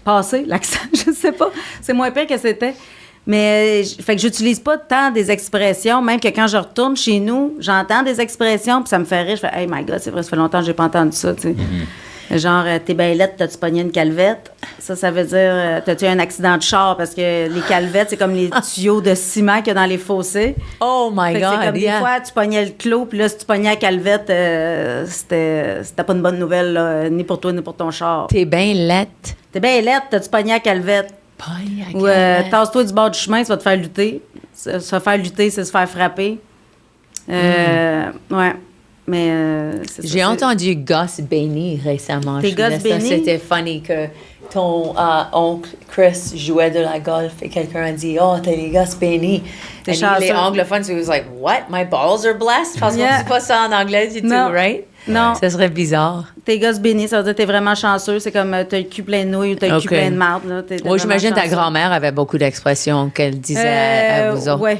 passé, l'accent. Je sais pas. C'est moins pire que c'était. Mais fait que j'utilise pas tant des expressions, même que quand je retourne chez nous, j'entends des expressions, puis ça me fait rire. Je fais « Hey, my God, c'est vrai, ça fait longtemps que j'ai pas entendu ça, tu sais. Genre, t'es bien laide, t'as-tu pogné une calvette? Ça veut dire, t'as-tu eu un accident de char? Parce que les calvettes, c'est comme les tuyaux de ciment qu'il y a dans les fossés. Oh my God, c'est comme des fois, tu pognais le clos, puis là, si tu pognais la calvette, c'était pas une bonne nouvelle, là, ni pour toi, ni pour ton char. T'es bien laide. T'es bien laide, t'as-tu pogné la calvette? Ou tasse-toi du bord du chemin, tu vas te faire lutter. Se faire lutter, c'est se faire frapper. Ouais. Mais c'est ça. J'ai entendu Gus Benny récemment. Gus Benny? C'était funny que ton oncle Chris jouait de la golf et quelqu'un a dit « Oh, t'as les Gus Benny ». Et les anglophones, he was like « What? My balls are blessed? » Parce qu'on ne dit pas ça en anglais du tout, right? Non. Ça serait bizarre. T'es Gus Benny, ça veut dire que t'es vraiment chanceux. C'est comme t'as le cul plein de nouilles ou t'as le cul plein de marde. Oui, j'imagine ta grand-mère avait beaucoup d'expressions qu'elle disait à vous autres.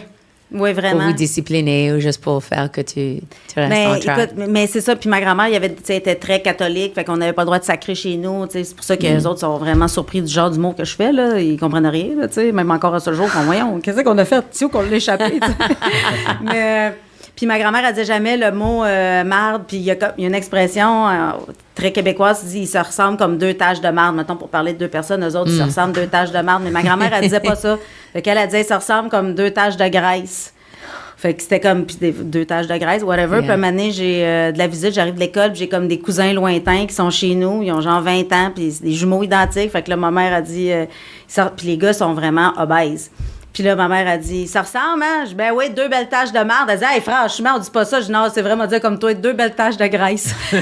Oui, vraiment. Pour vous discipliner ou juste pour faire que tu restes en track. Écoute, mais c'est ça. Puis ma grand-mère, était très catholique. Fait qu'on n'avait pas le droit de sacrer chez nous. C'est pour ça que les autres sont vraiment surpris du genre d'humour que je fais. Là. Ils comprennent rien. Là, même encore à ce jour. Voyons, qu'est-ce qu'on a fait? Tu sais, qu'on l'a échappé. Mais... Puis ma grand-mère, elle disait jamais le mot marde. Puis il y a une expression très québécoise qui dit « ils se ressemblent comme 2 taches de marde ». Mettons, pour parler de 2 personnes, eux autres, ils se ressemblent 2 taches de marde. Mais ma grand-mère, elle disait pas ça. Fait qu'elle, elle disait « ils se ressemblent comme 2 taches de graisse ». Fait que c'était comme, puis 2 taches de graisse, whatever. Puis à un moment donné, j'ai de la visite, j'arrive de l'école, puis j'ai comme des cousins lointains qui sont chez nous. Ils ont genre 20 ans, puis c'est des jumeaux identiques. Fait que là, ma mère a dit... puis les gars sont vraiment obèses. Puis là, ma mère a dit, ça ressemble, hein? Je dis, ben oui, 2 belles taches de marde. Elle dit, hey, franchement, on dit pas ça. Je dis, non, c'est vraiment dire comme toi, 2 belles taches de graisse. Mais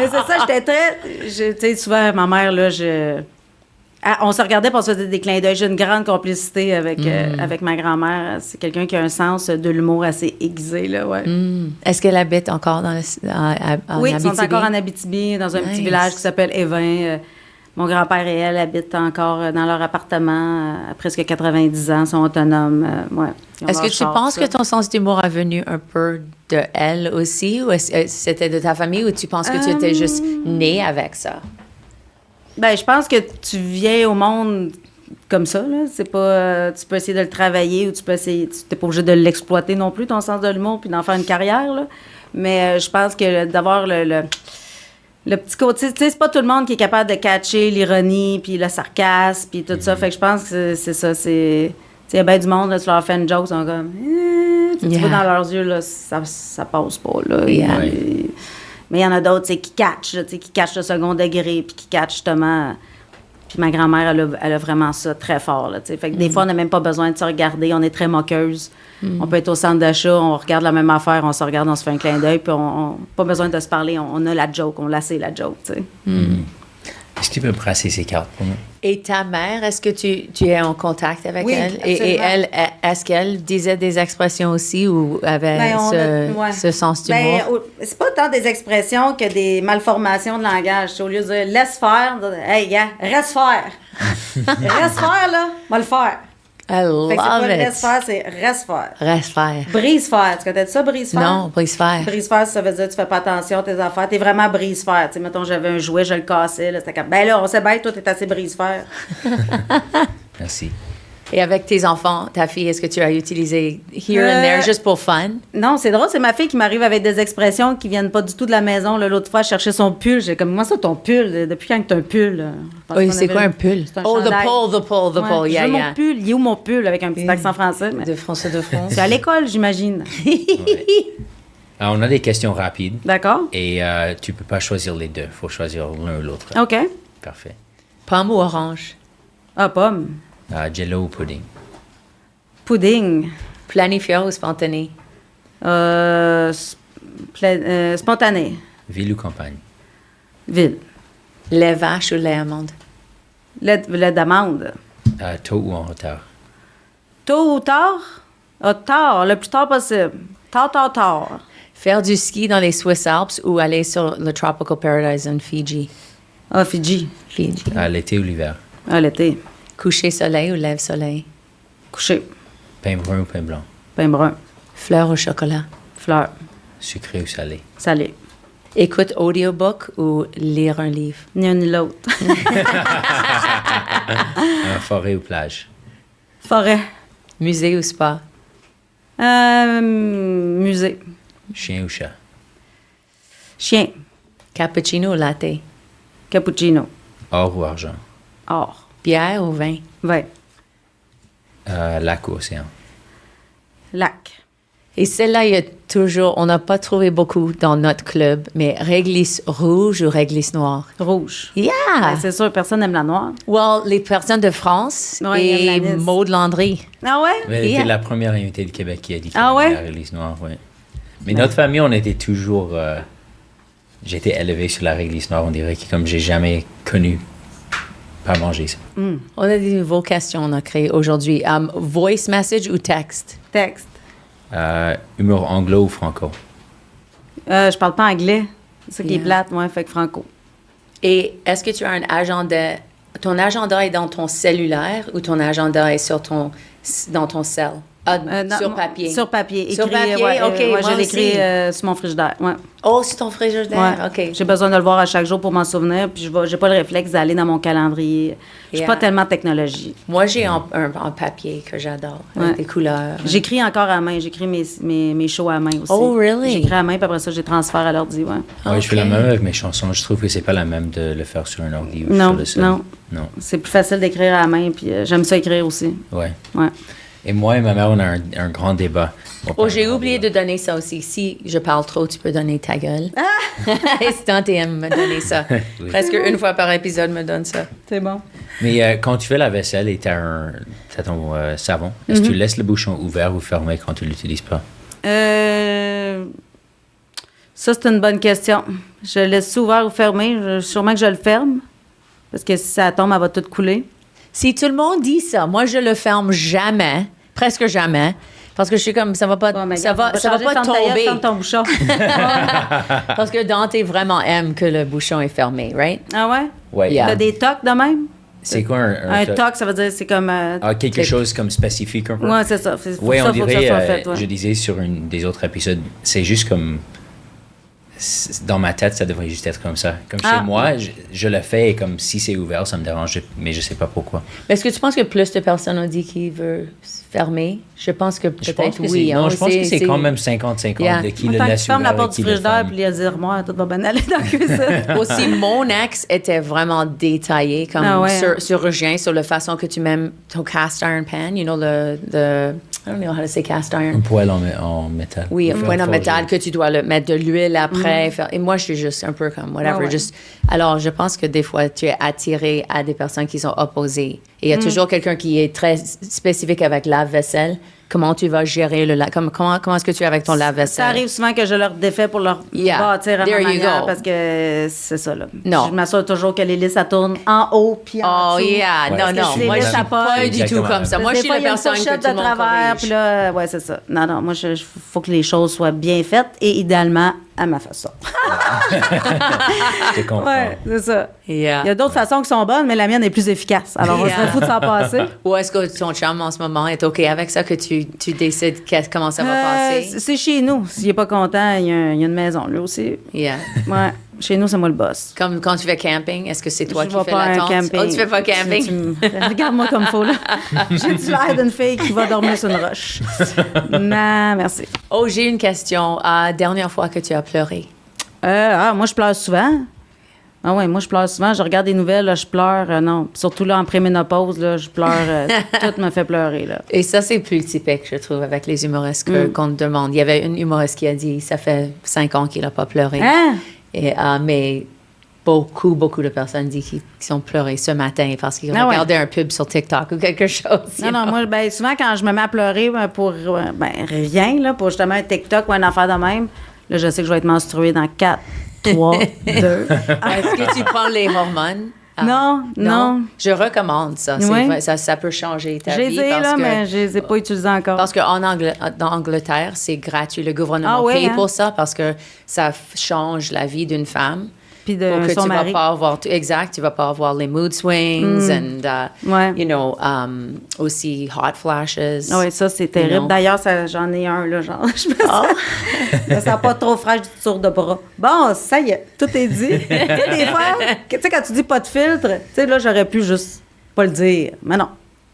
c'est ça, j'étais très. Tu sais, souvent, ma mère, là, on se regardait pour se faire des clins d'œil. J'ai une grande complicité avec ma grand-mère. C'est quelqu'un qui a un sens de l'humour assez aiguisé, là, ouais. Est-ce qu'elle habite encore en oui, Abitibi? ils sont encore en Abitibi, dans un petit village qui s'appelle Évin. Mon grand-père et elle habitent encore dans leur appartement à presque 90 ans, sont autonomes. Ouais, ils ont Est-ce que leur tu char, penses ça. que ton sens d'humour est venu un peu de elle aussi, ou c'était de ta famille, ou tu penses que tu étais juste née avec ça? Ben, je pense que tu viens au monde comme ça, là. C'est pas... tu peux essayer de le travailler ou tu peux essayer... Tu n'es pas obligé de l'exploiter non plus, ton sens de l'humour, puis d'en faire une carrière, là. Mais je pense que d'avoir le petit côté... Tu sais, c'est pas tout le monde qui est capable de catcher l'ironie, puis le sarcasme, puis tout ça. Fait que je pense que c'est ça, c'est... Tu sais, il y a bien du monde, là, tu leur fais une joke, ils sont comme... Tu Yeah. vois dans leurs yeux, là, ça passe pas, là. Yeah. Mais il y en a d'autres, tu sais, qui catchent, là, tu sais, qui catchent le second degré, puis qui catchent justement... Puis ma grand-mère, elle a vraiment ça très fort, là, tu sais. Fait que des fois, on n'a même pas besoin de se regarder, on est très moqueuse. On peut être au centre d'achat, on regarde la même affaire, on se regarde, on se fait un clin d'œil, puis on pas besoin de se parler, on a la joke, on la sait, la joke, tu sais. Est-ce que tu peux brasser ces cartes pour nous? Et ta mère, est-ce que tu es en contact avec Oui, elle? Et absolument. elle, est-ce qu'elle disait des expressions aussi ou avait Ben, ouais. ce sens d'humour? Ben, c'est pas tant des expressions que des malformations de langage. Au lieu de dire laisse faire, de dire, hey, gars, reste faire. Reste faire, là, va le faire. I Fait que c'est pas love laisse it. faire, c'est reste faire. Reste faire. Brise faire. Tu connais ça, brise faire? Non, brise faire. Brise faire, ça veut dire que tu fais pas attention à tes affaires. T'es vraiment brise faire. Tu sais, mettons, j'avais un jouet, je le cassais. Là, c'était comme, ben là, on sait bien, toi, t'es assez brise faire. Merci. Et avec tes enfants, ta fille, est-ce que tu as utilisé here and there juste pour fun? Non, c'est drôle, c'est ma fille qui m'arrive avec des expressions qui viennent pas du tout de la maison. Là, l'autre fois, je cherchais son pull. J'ai comme, moi, ça, ton pull, depuis quand t'as un pull? Là? Je pense Oui, qu'on c'est avait quoi un pull? C'est un Oh, the chandail. pull, the pull, the Ouais, pull, je yeah, veux yeah. mon pull. Il est où mon pull avec un petit accent français? Mais... De France de France. C'est à l'école, j'imagine. Alors, on a des questions rapides D'accord? et tu peux pas choisir les deux. Il faut choisir l'un ou l'autre. OK. Parfait. Pomme ou orange? Ah, pomme. Jello ou pudding? Pudding. Planifié ou spontané? Spontané. Ville ou campagne? Ville. Lait vache ou lait amande? Lait d'amande. Tôt ou en retard? Tôt ou tard? Ah, tard, le plus tard possible. Tard. Faire du ski dans les Swiss Alps ou aller sur le Tropical Paradise en Fiji? Ah, Fidji. Fiji. L'été ou l'hiver? Ah, l'été. Coucher soleil ou lève soleil? Coucher. Pain brun ou pain blanc? Pain brun. Fleur au chocolat? Fleur. Sucré ou salé? Salé. Écoute audiobook ou lire un livre? Ni un ni l'autre. Forêt ou plage? Forêt. Musée ou spa? Musée. Chien ou chat? Chien. Cappuccino ou latte? Cappuccino. Or ou argent? Or. Bière ou vin? Vin. Lac ou océan? Lac. Et celle-là, il y a toujours, on n'a pas trouvé beaucoup dans notre club, mais réglisse rouge ou réglisse noire? Rouge. Yeah! Ben, c'est sûr, personne n'aime la noire. Well, les personnes de France Ouais, ils et aiment la Nice. Maud Landry. Ah ouais? Elle Yeah. était la première invitée du Québec qui a dit qu'elle Ah aimait ouais? la réglisse noire, ouais. Mais notre famille, on était toujours... J'étais élevé sur la réglisse noire, on dirait que comme j'ai jamais connu pas manger ça. On a des nouvelles questions on a créées aujourd'hui. Voice message ou texte? Texte. Humour anglo ou franco? Je parle pas anglais. C'est ça qui est Yeah. plate, moi, fait que franco. Et est-ce que tu as un agenda? Ton agenda est dans ton cellulaire ou ton agenda est dans ton cell? Non, Sur papier. Sur papier. Sur papier, OK, ouais, moi je l'écris aussi. sur mon frigidaire. Ouais. Oh, sur ton frigidaire, Ouais. OK. J'ai besoin de le voir à chaque jour pour m'en souvenir, puis j'ai pas le réflexe d'aller dans mon calendrier. Je suis Yeah. pas tellement technologie. Moi, j'ai un papier que j'adore, avec Ouais. des couleurs. J'écris encore à main. J'écris mes shows à main aussi. Oh, really? J'écris à main, puis après ça, je les transfère à l'ordi, ouais. Ouais, je fais la Ok. même avec mes chansons. Je trouve que c'est pas la même de le faire sur un ordi ou Non, sur le sol. non. Non. C'est plus facile d'écrire à la main, puis j'aime ça écrire aussi. Ouais. Ouais. Et moi et ma mère, on a un grand débat. Oh, j'ai oublié de donner ça aussi. Si je parle trop, tu peux donner ta gueule. Et c'est tant et me donner ça. Oui. Presque une fois par épisode me donne ça. C'est bon. Mais quand tu fais la vaisselle et t'as ton savon, est-ce que tu laisses le bouchon ouvert ou fermé quand tu l'utilises pas? Ça, c'est une bonne question. Je le laisse ouvert ou fermé. Sûrement que je le ferme, parce que si ça tombe, elle va tout couler. Si tout le monde dit ça, moi, je le ferme jamais, presque jamais. Parce que je suis comme, ça va pas, Bon, mais ça regarde, va, ça va changer, pas ferme ta gueule, tomber. ferme ton bouchon. Parce que Dante vraiment aime que le bouchon est fermé, right? Ah ouais? Ouais. Yeah. T'as des tocs de même? C'est quoi Un toc, ça veut dire c'est comme... quelque chose comme spécifique un peu. ouais, c'est ça. C'est, Oui, ça, on faut que ça dirait, soit fait, ouais. je disais sur une des autres épisodes, c'est juste comme, dans ma tête, ça devrait juste être comme ça. Comme Ah. chez moi, je le fais et comme si c'est ouvert, ça me dérange, mais je sais pas pourquoi. Mais est-ce que tu penses que plus de personnes ont dit qu'ils veulent fermer? Je pense que Je peut-être pense que oui. c'est, hein, non, je pense que c'est quand même 50-50 Yeah. de qui Tant le que tu laisse fermes la ouvert et porte qui du le frigidaire ferme. puis les armoires, tout va bien aller dans la cuisine. Aussi, mon ex était vraiment détaillé, comme Ah ouais. chirurgien, sur la façon que tu mets ton cast iron pan, you know, I don't know how to say cast Un iron. poêle en métal. Oui, un Faire point en forger. métal que tu dois mettre de l'huile après. Et moi, je suis juste un peu comme whatever. Ah ouais. Alors, je pense que des fois, tu es attiré à des personnes qui sont opposées. Et il y a toujours quelqu'un qui est très spécifique avec lave-vaisselle. Comment tu vas gérer comment est-ce que tu es avec ton lave-vaisselle? Ça arrive souvent que je leur défais pour leur Yeah. bâtir à There ma you manière go. parce que c'est ça, là. Non. Je m'assure toujours que l'hélice, ça tourne en haut puis en Oh, dessous. yeah. Ouais, Non, non. je suis Moi, je laisse suis à part. pas du tout Exactement. comme ça. Moi, je Des suis fois, la il y a une personne que fourchette tout le de monde travers, corrige. puis là, ouais, c'est ça. Non, moi, il faut que les choses soient bien faites et idéalement à ma façon. Je te comprends. Ouais, c'est ça. Yeah. Il y a d'autres façons qui sont bonnes, mais la mienne est plus efficace. Alors, on Yeah. serait fou de s'en passer. Ou est-ce que ton chum, en ce moment, est OK avec ça, que tu décides comment ça va passer? C'est chez nous. S'il n'est pas content, il y a une maison, lui aussi. Yeah. Ouais, chez nous, c'est moi le boss. Comme quand tu fais camping, est-ce que c'est toi Je qui vais fais pas à la un tente? camping. Oh, tu fais pas camping? Regarde-moi comme faut, là. J'ai-tu l'air d'une fille qui va dormir sur une roche? Non, merci. Oh, j'ai une question. Dernière fois que tu as pleuré. Moi, je pleure souvent. Ah oui, moi, je pleure souvent. Je regarde des nouvelles, là, je pleure. Non, surtout là, en préménopause, là, je pleure. Tout me fait pleurer, là. Et ça, c'est plus typique, je trouve, avec les humoristes qu'on te demande. Il y avait une humoriste qui a dit, ça fait 5 ans qu'il n'a pas pleuré. Hein? Et, mais beaucoup de personnes disent qu'ils ont pleuré ce matin parce qu'ils Ah ouais. regardaient un pub sur TikTok ou quelque chose. Non, moi, souvent, quand je me mets à pleurer pour rien, là, pour justement un TikTok ou une affaire de même, là, je sais que je vais être menstruée dans 4, 3, 2. Est-ce que tu prends les hormones? Non. Je recommande ça. Oui. Ça peut changer ta J'ai vie. dit, parce là, que, mais je les ai pas utilisés encore. Parce qu'en dans Angleterre, c'est gratuit. Le gouvernement Ah oui, paye hein? pour ça parce que ça change la vie d'une femme. Puis de Pour que son tu mari. vas pas avoir... Exact, tu vas pas avoir les mood swings and, Ouais. you know, aussi hot flashes. Ah oui, ça, c'est terrible. You know. D'ailleurs, j'en ai un, là, genre, je me sens pas trop fraîche du tour de bras. Bon, ça y est, tout est dit. Tu sais, des fois, tu sais, quand tu dis pas de filtre, tu sais, là, j'aurais pu juste pas le dire. Mais non,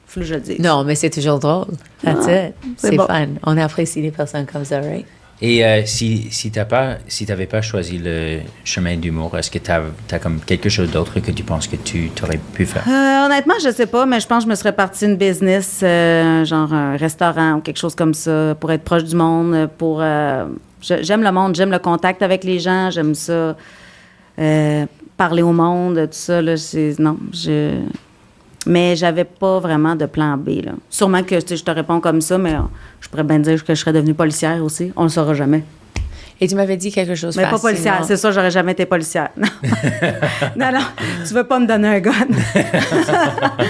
faut que je le dise. Non, mais c'est toujours drôle. That's it. c'est C'est bon. fun. On apprécie les personnes comme ça, right? Et si t'avais pas choisi le chemin d'humour, est-ce que t'as comme quelque chose d'autre que tu penses que tu t'aurais pu faire? Honnêtement, je sais pas, mais je pense que je me serais partie une business, genre un restaurant ou quelque chose comme ça, pour être proche du monde, j'aime le monde, j'aime le contact avec les gens, j'aime ça, parler au monde, tout ça, là, mais j'avais pas vraiment de plan B, là. Sûrement que, tu sais, je te réponds comme ça, mais je pourrais bien dire que je serais devenue policière aussi, on le saura jamais. Et tu m'avais dit quelque chose Mais pas fascinant. policière, c'est ça, j'aurais jamais été policière. Non. non, tu veux pas me donner un gun.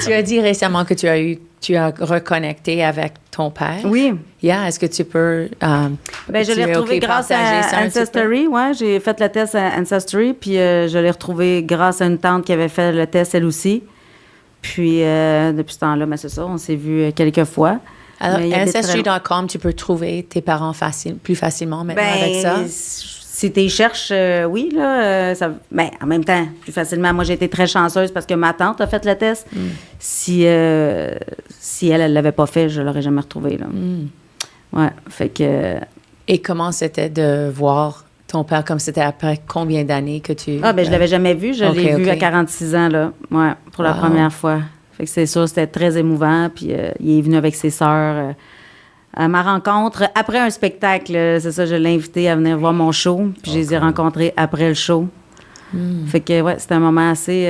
Tu as dit récemment que tu as reconnecté avec ton père. Oui. Yeah, est-ce que tu peux... Ben, je tu l'ai es retrouvé OK grâce partager ça à un petit peu? Ancestry. Ouais, j'ai fait le test à Ancestry, puis je l'ai retrouvé grâce à une tante qui avait fait le test elle aussi. Puis depuis ce temps-là, ben, c'est ça, on s'est vu quelques fois. Alors, Mais il y a des Ancestry.com, tu peux trouver tes parents plus facilement maintenant avec ça? Si tu cherches, oui, là, en même temps, plus facilement. Moi, j'ai été très chanceuse parce que ma tante a fait le test. Si elle l'avait pas fait, je l'aurais jamais retrouvé, là. Ouais, fait que... Et comment c'était de voir ton père, comme c'était après combien d'années que tu... je l'avais jamais vu. Je l'ai vu à 46 ans, là. Ouais, pour la Wow. première fois. Fait que c'est sûr, c'était très émouvant. Puis il est venu avec ses sœurs à ma rencontre après un spectacle. C'est ça, je l'ai invité à venir voir mon show. Puis je les ai rencontrés après le show. Fait que, ouais, c'était un moment assez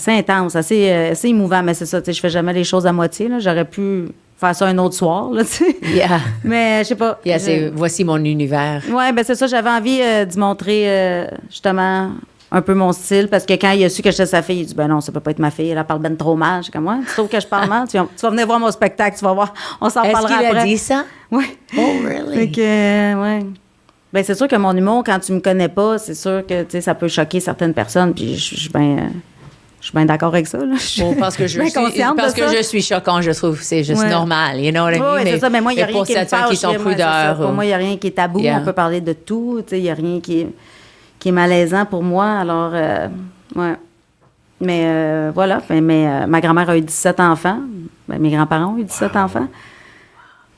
intense, assez émouvant. Mais c'est ça, tu sais, je fais jamais les choses à moitié, là. J'aurais pu faire ça un autre soir, là, tu sais. Yeah. Mais je sais pas. Yeah, voici mon univers. Oui, ben c'est ça, j'avais envie d'y montrer justement un peu mon style, parce que quand il a su que j'étais sa fille, il dit, ben non, ça peut pas être ma fille, elle parle ben trop mal. J'ai comme, ouais, tu trouves que je parle mal? Tu vas venir voir mon spectacle, tu vas voir, on s'en Est-ce parlera qu'il après. a dit ça? Oui. Oh, really? Fait que, ouais. Ben c'est sûr que mon humour, quand tu me connais pas, c'est sûr que, tu sais, ça peut choquer certaines personnes, puis je suis bien d'accord avec ça, là. Bon, parce que je suis choquant, je trouve, c'est juste normal, you know what I mean? Oui, c'est ça, mais moi, il n'y a et rien pour qui me certains fâche. qui sont prudeurs. Pour moi, il n'y a rien qui est tabou, on peut parler de tout, tu sais, il n'y a rien qui est malaisant pour moi, alors, ouais. Mais voilà, mais ma grand-mère a eu 17 enfants, ben, mes grands-parents ont eu 17 enfants.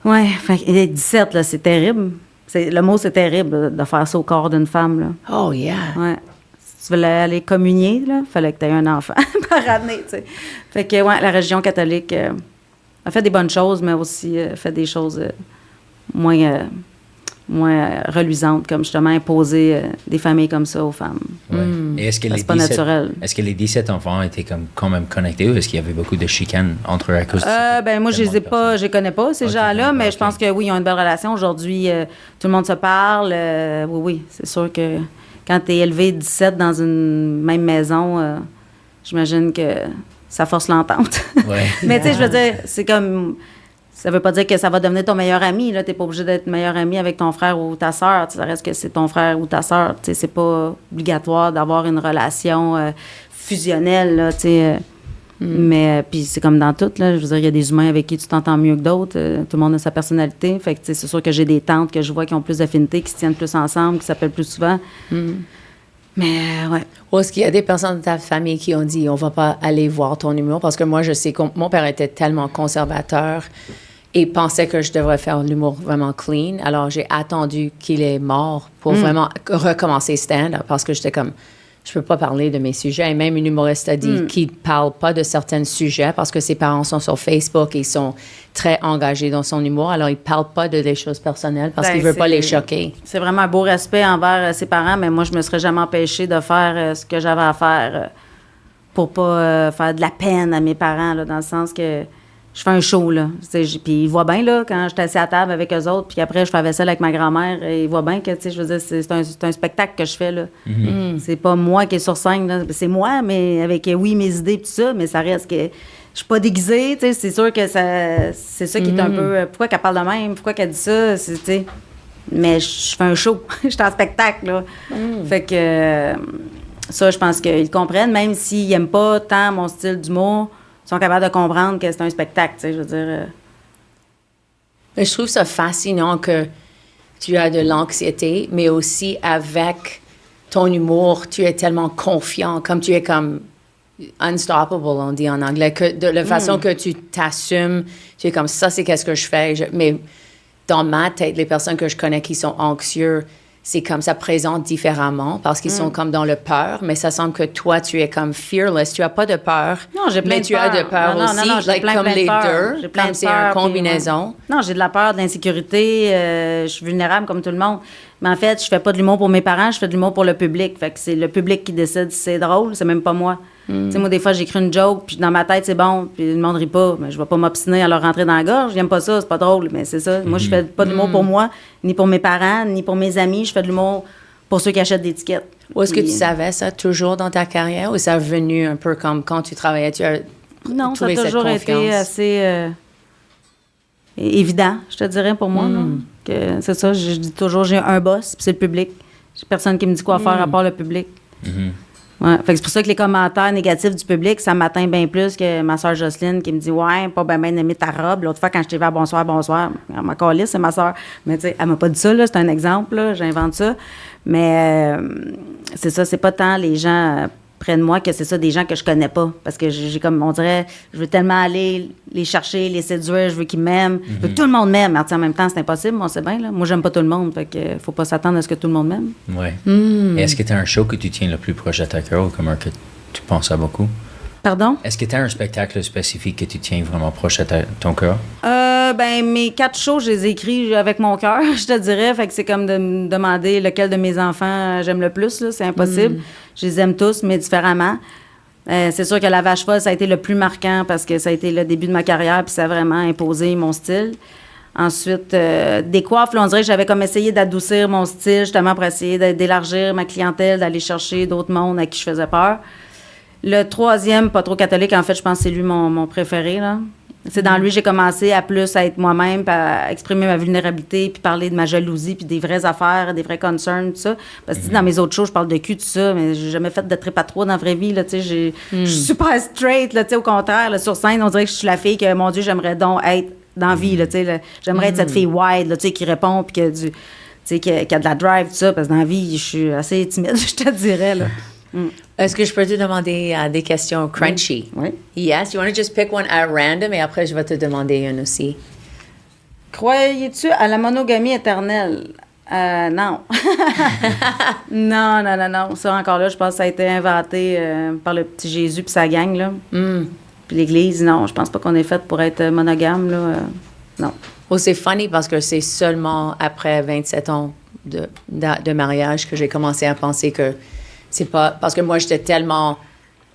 Ouais, fait, et 17, là, c'est terrible. Le mot, c'est terrible, de faire ça au corps d'une femme, là. Oh, yeah. Ouais. Si tu voulais aller communier, il fallait que tu aies un enfant par année, tu sais. Fait que, ouais, la religion catholique a fait des bonnes choses, mais aussi fait des choses moins reluisantes, comme justement imposer des familles comme ça aux femmes. Ouais. Et est-ce que c'est pas naturel. Est-ce que les 17 enfants étaient quand même connectés ou est-ce qu'il y avait beaucoup de chicanes entre eux à cause de ben moi, je les connais pas, ces gens-là, mais je pense que oui, ils ont une belle relation. Aujourd'hui, tout le monde se parle. Oui, c'est sûr que quand tu es élevé 17 dans une même maison, j'imagine que ça force l'entente. Ouais. Mais tu sais, je veux dire, c'est comme... Ça veut pas dire que ça va devenir ton meilleur ami. Tu n'es pas obligé d'être meilleur ami avec ton frère ou ta sœur. Ça reste que c'est ton frère ou ta sœur. C'est pas obligatoire d'avoir une relation fusionnelle. Là, mais puis c'est comme dans tout. Là, je veux dire, il y a des humains avec qui tu t'entends mieux que d'autres. Tout le monde a sa personnalité. Fait que c'est sûr que j'ai des tantes que je vois qui ont plus d'affinité, qui se tiennent plus ensemble, qui s'appellent plus souvent. Mais ouais. Ou est-ce qu'il y a des personnes de ta famille qui ont dit on va pas aller voir ton humour? Parce que moi, je sais que mon père était tellement conservateur et pensait que je devrais faire l'humour vraiment clean. Alors, j'ai attendu qu'il est mort pour vraiment recommencer stand-up parce que j'étais comme, je peux pas parler de mes sujets. Et même une humoriste a dit qu'il parle pas de certains sujets parce que ses parents sont sur Facebook et ils sont très engagés dans son humour. Alors, il parle pas de des choses personnelles parce qu'il veut pas les choquer. C'est vraiment un beau respect envers ses parents, mais moi, je me serais jamais empêchée de faire ce que j'avais à faire pour pas faire de la peine à mes parents, là, dans le sens que je fais un show, là. Puis ils voient bien, là, quand je suis assise à table avec eux autres, puis après, je fais la vaisselle avec ma grand-mère, et ils voient bien que, tu sais, je veux dire, c'est un spectacle que je fais, là. C'est pas moi qui est sur scène, là. C'est moi, mais avec, oui, mes idées, tout ça, mais ça reste que je suis pas déguisée, tu sais. C'est sûr que c'est ça qui est un peu... pourquoi qu'elle parle de même? Pourquoi qu'elle dit ça? Tu sais. Mais je fais un show. Je suis en spectacle, là. Fait que ça, je pense qu'ils comprennent, même s'ils n'aiment pas tant mon style d'humour, ils sont capables de comprendre que c'est un spectacle, tu sais, je veux dire. Mais je trouve ça fascinant que tu as de l'anxiété, mais aussi avec ton humour, tu es tellement confiant, comme tu es comme unstoppable, on dit en anglais, que de la façon que tu t'assumes, tu es comme ça, c'est qu'est-ce que je fais. Mais dans ma tête, les personnes que je connais qui sont anxieux, c'est comme ça présente différemment parce qu'ils sont comme dans le peur, mais ça semble que toi, tu es comme fearless. Tu n'as pas de peur. Non, j'ai plein mais de tu as de peur non, aussi. Non, j'ai plein comme de les peur. deux. J'ai plein comme de c'est peur, une combinaison. Non, j'ai de la peur, de l'insécurité. Je suis vulnérable comme tout le monde. Mais en fait, je fais pas de l'humour pour mes parents, je fais de l'humour pour le public. Fait que c'est le public qui décide si c'est drôle, c'est même pas moi. Tu sais, moi, des fois, j'écris une joke, puis dans ma tête, c'est bon, puis le monde rit pas. Mais je vais pas m'obstiner à leur rentrer dans la gorge. J'aime pas ça, c'est pas drôle. Mais c'est ça. Moi, je fais pas de l'humour pour moi, ni pour mes parents, ni pour mes amis. Je fais de l'humour pour ceux qui achètent des tickets. Ou est-ce que tu savais ça toujours dans ta carrière ou ça a venu un peu comme quand tu travaillais, tu as Non, ça a trouvé cette toujours été confiance? assez évident, je te dirais, pour moi. Là, que c'est ça, je dis toujours, j'ai un boss, puis c'est le public. J'ai personne qui me dit quoi faire à part le public. Ouais, fait que c'est pour ça que les commentaires négatifs du public, ça m'atteint bien plus que ma soeur Jocelyne qui me dit « Ouais, pas bien aimé ta robe. » L'autre fois, quand je t'ai vu à bonsoir, ma calisse, c'est ma soeur. Mais tu sais, elle m'a pas dit ça, là, c'est un exemple, là, j'invente ça. Mais c'est ça, c'est pas tant les gens près de moi que c'est ça, des gens que je connais pas. Parce que j'ai comme, on dirait, je veux tellement aller les chercher, les séduire, je veux qu'ils m'aiment. Je veux que tout le monde m'aime. Mais en même temps, c'est impossible, on sait bien, là. Moi, j'aime pas tout le monde, fait que faut pas s'attendre à ce que tout le monde m'aime. Ouais. Et est-ce que tu as un show que tu tiens le plus proche à ta cœur ou comme un que tu penses à beaucoup? Pardon? Est-ce que tu as un spectacle spécifique que tu tiens vraiment proche à ton cœur? Ben, mes 4 shows, je les ai écrits avec mon cœur, je te dirais. Fait que c'est comme de me demander lequel de mes enfants j'aime le plus, là. C'est impossible. Je les aime tous, mais différemment. C'est sûr que La Vache folle, ça a été le plus marquant parce que ça a été le début de ma carrière puis ça a vraiment imposé mon style. Ensuite, des coiffes, là, on dirait que j'avais comme essayé d'adoucir mon style, justement, pour essayer d'élargir ma clientèle, d'aller chercher d'autres mondes à qui je faisais peur. Le troisième, pas trop catholique, en fait, je pense que c'est lui mon préféré, là. C'est dans lui que j'ai commencé à plus à être moi-même, puis à exprimer ma vulnérabilité, puis parler de ma jalousie, puis des vraies affaires, des vrais concerns, tout ça. Parce que dans mes autres shows, je parle de cul, tout ça, mais j'ai jamais fait de trip à trois dans la vraie vie, là, tu sais. Je suis super straight, là, tu sais, au contraire, là, sur scène, on dirait que je suis la fille que, mon Dieu, j'aimerais donc être dans la vie, là, tu sais. Là. J'aimerais être cette fille wide, là, tu sais, qui répond, puis qui a de la drive, tout ça, parce que dans la vie, je suis assez timide, je te dirais, là. Est-ce que je peux te demander des questions crunchy? Oui. Yes, you want to just pick one at random et après je vais te demander une aussi. Croyais-tu à la monogamie éternelle? Non. Non. Ça, encore là, je pense que ça a été inventé par le petit Jésus puis sa gang, là. Puis l'Église, non, je pense pas qu'on est fait pour être monogame, là. Non. Oh, c'est funny parce que c'est seulement après 27 ans de mariage que j'ai commencé à penser que c'est pas... Parce que moi, j'étais tellement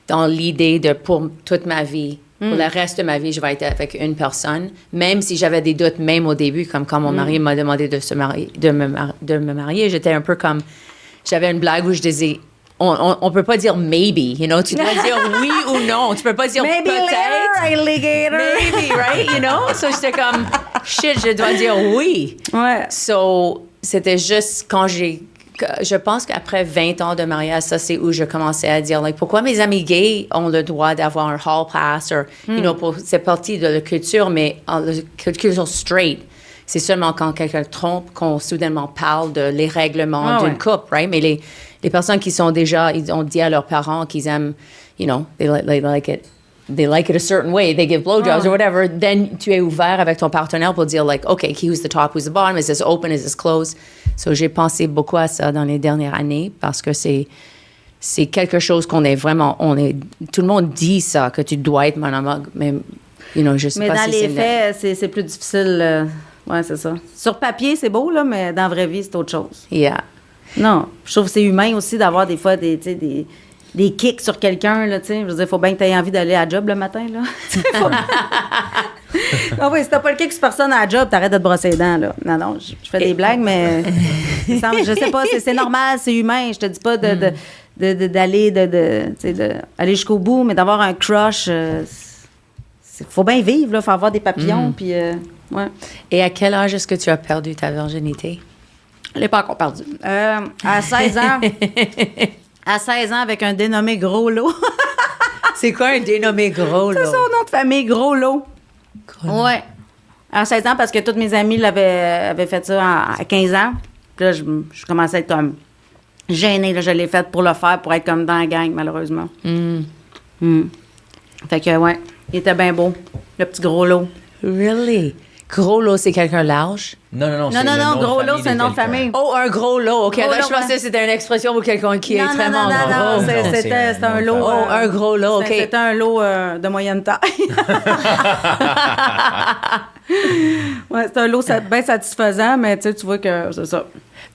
dans l'idée de pour toute ma vie, pour le reste de ma vie, je vais être avec une personne, même si j'avais des doutes, même au début, comme quand mon mari m'a demandé de me marier, j'étais un peu comme... J'avais une blague où je disais... On peut pas dire maybe, you know? Tu dois dire oui ou non. Tu peux pas dire maybe peut-être. Later, alligator. Maybe, right? You know? So, j'étais comme, shit, je dois dire oui. Ouais. So, c'était juste quand je pense qu'après 20 ans de mariage, ça, c'est où je commençais à dire, like, pourquoi mes amis gays ont le droit d'avoir un hall pass, you know, c'est partie de la culture, mais la culture straight, c'est seulement quand quelqu'un trompe qu'on soudainement parle de les règlements d'une couple, right? Mais les personnes qui sont déjà, ils ont dit à leurs parents qu'ils aiment, you know, they like it a certain way, they give blowjobs or whatever, then tu es ouvert avec ton partenaire pour dire, like, OK, who's the top, who's the bottom, is this open, is this closed? So, j'ai pensé beaucoup à ça dans les dernières années parce que c'est quelque chose qu'on est vraiment, tout le monde dit ça, que tu dois être monogame, mais, you know, je sais mais pas dans si les faits, c'est plus difficile. Ouais, c'est ça. Sur papier, c'est beau, là, mais dans la vraie vie, c'est autre chose. Yeah. Non, je trouve que c'est humain aussi d'avoir des fois des kicks sur quelqu'un, là, tu sais. Je veux dire, il faut bien que tu aies envie d'aller à la job le matin, là. Ah oui, si t'as pas le kick sur personne à la job, t'arrêtes de te brosser les dents, là. Non, je fais des blagues, mais je sais pas, c'est normal, c'est humain. Je te dis pas d'aller aller jusqu'au bout, mais d'avoir un crush, faut bien vivre, là. Faut avoir des papillons, puis ouais. Et à quel âge est-ce que tu as perdu ta virginité? Je l'ai pas encore perdu. À 16 ans. À 16 ans, avec un dénommé Gros Lot. C'est quoi un dénommé Gros Lot? C'est son nom de famille, Gros Lot. Ouais. À 16 ans, parce que toutes mes amies avaient fait ça à 15 ans. Puis là, je commençais à être comme gênée. Là, je l'ai fait pour le faire, pour être comme dans la gang, malheureusement. Fait que, ouais, il était bien beau, le petit Gros Lot. Really? Gros Lot, c'est quelqu'un large? Non, Gros Lot, c'est un nom de famille. Oh, un gros lot. OK, Gros là, lot, je pensais que c'était une expression pour quelqu'un qui est extrêmement gros. Non, c'était un lot. Oh, un gros lot, OK. C'était un lot de moyenne taille. Ouais, c'est un lot bien satisfaisant, mais tu vois que c'est ça.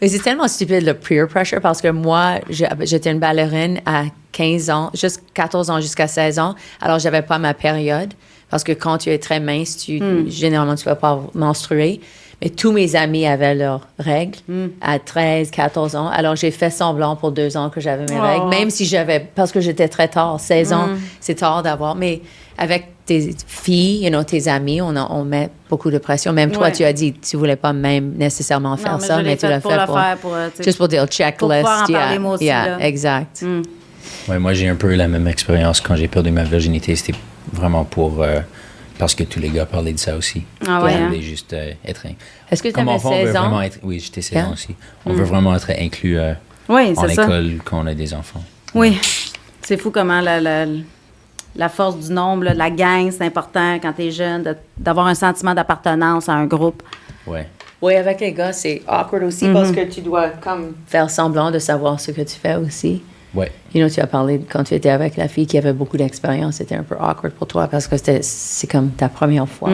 Mais c'est tellement stupide le peer pressure parce que moi, j'étais une ballerine à 15 ans, 14 ans jusqu'à 16 ans. Alors, j'avais pas ma période. Parce que quand tu es très mince, généralement, tu ne vas pas menstruer. Mais tous mes amis avaient leurs règles à 13, 14 ans. Alors, j'ai fait semblant pour 2 ans que j'avais mes règles, même si parce que j'étais très tard, 16 ans, c'est tard d'avoir. Mais avec tes filles, tes amis, on met beaucoup de pression. Même toi, tu as dit que tu ne voulais pas même nécessairement faire ça, mais tu l'as fait juste pour dire checklist. Pour pouvoir en parler, moi aussi. Yeah, exact. Ouais, moi, j'ai un peu la même expérience quand j'ai perdu ma virginité. C'était vraiment parce que tous les gars parlaient de ça aussi. Ah ouais, on voulait juste être... Est-ce que tu avais avais 16 ans? Oui, j'étais 16 ans aussi. On veut vraiment être inclus en école quand on a des enfants. Oui. C'est fou comment la force du nombre, là, la gang, c'est important quand tu es jeune, d'avoir un sentiment d'appartenance à un groupe. Ouais. Oui, avec les gars, c'est awkward aussi parce que tu dois comme faire semblant de savoir ce que tu fais aussi. Ouais. Tu as parlé quand tu étais avec la fille qui avait beaucoup d'expérience, c'était un peu awkward pour toi parce que c'est comme ta première fois,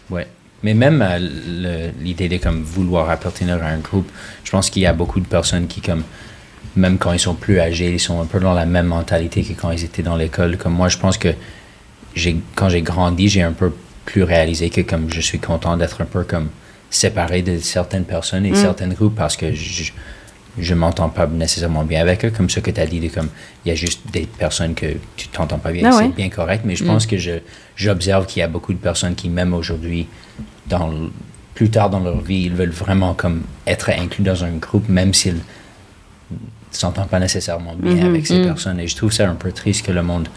Ouais. Mais même l'idée de comme vouloir appartenir à un groupe, je pense qu'il y a beaucoup de personnes qui comme même quand ils sont plus âgés, ils sont un peu dans la même mentalité que quand ils étaient dans l'école. Comme moi, je pense que quand j'ai grandi, j'ai un peu plus réalisé que comme je suis content d'être un peu comme séparé de certaines personnes et certains groupes parce que je m'entends pas nécessairement bien avec eux, comme ce que tu as dit, comme il y a juste des personnes que tu t'entends pas bien, c'est bien correct, mais je pense que j'observe qu'il y a beaucoup de personnes qui, même aujourd'hui, plus tard dans leur vie, ils veulent vraiment comme être inclus dans un groupe, même s'ils s'entendent pas nécessairement bien avec ces personnes. Et je trouve ça un peu triste que le monde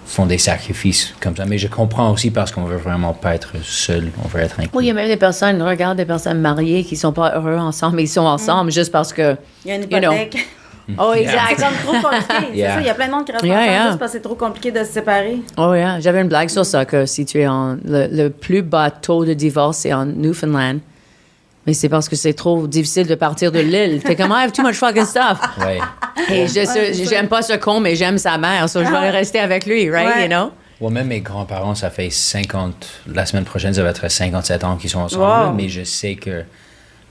font des sacrifices comme ça. Mais je comprends aussi parce qu'on veut vraiment pas être seul, on veut être inclus. Oui, il y a même des personnes, regarde des personnes mariées qui sont pas heureux ensemble, mais ils sont ensemble juste parce que... Il y a une hypothèque. Oh, exact. C'est comme trop compliqué. C'est ça, il y a plein de monde qui reste ensemble juste parce que c'est trop compliqué de se séparer. Oh, yeah. J'avais une blague sur ça, que si tu es le plus bas taux de divorce, c'est en Newfoundland. Mais c'est parce que c'est trop difficile de partir de l'île. T'es comme, I have too much fucking stuff. Ouais. Et j'aime pas ce con, mais j'aime sa mère. So je vais rester avec lui, right? You know? Ouais, même mes grands-parents, ça fait la semaine prochaine, ça va être 57 ans qu'ils sont ensemble. Mais je sais que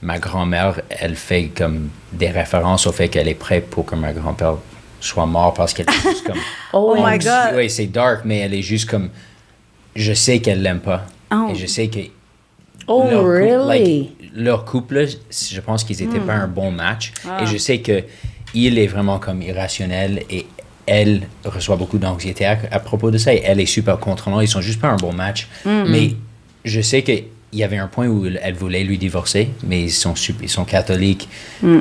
ma grand-mère, elle fait comme des références au fait qu'elle est prête pour que ma grand-père soit mort parce qu'elle est juste comme... Oh my God! Oui, c'est dark, mais elle est juste comme... Je sais qu'elle l'aime pas. Et je sais que... Oh, really? Leur couple, je pense qu'ils n'étaient pas un bon match. Et je sais que il est vraiment comme irrationnel et elle reçoit beaucoup d'anxiété à propos de ça. Et elle est super contrôlante. Ils sont juste pas un bon match. Mais je sais qu'il y avait un point où elle voulait lui divorcer, mais ils sont catholiques.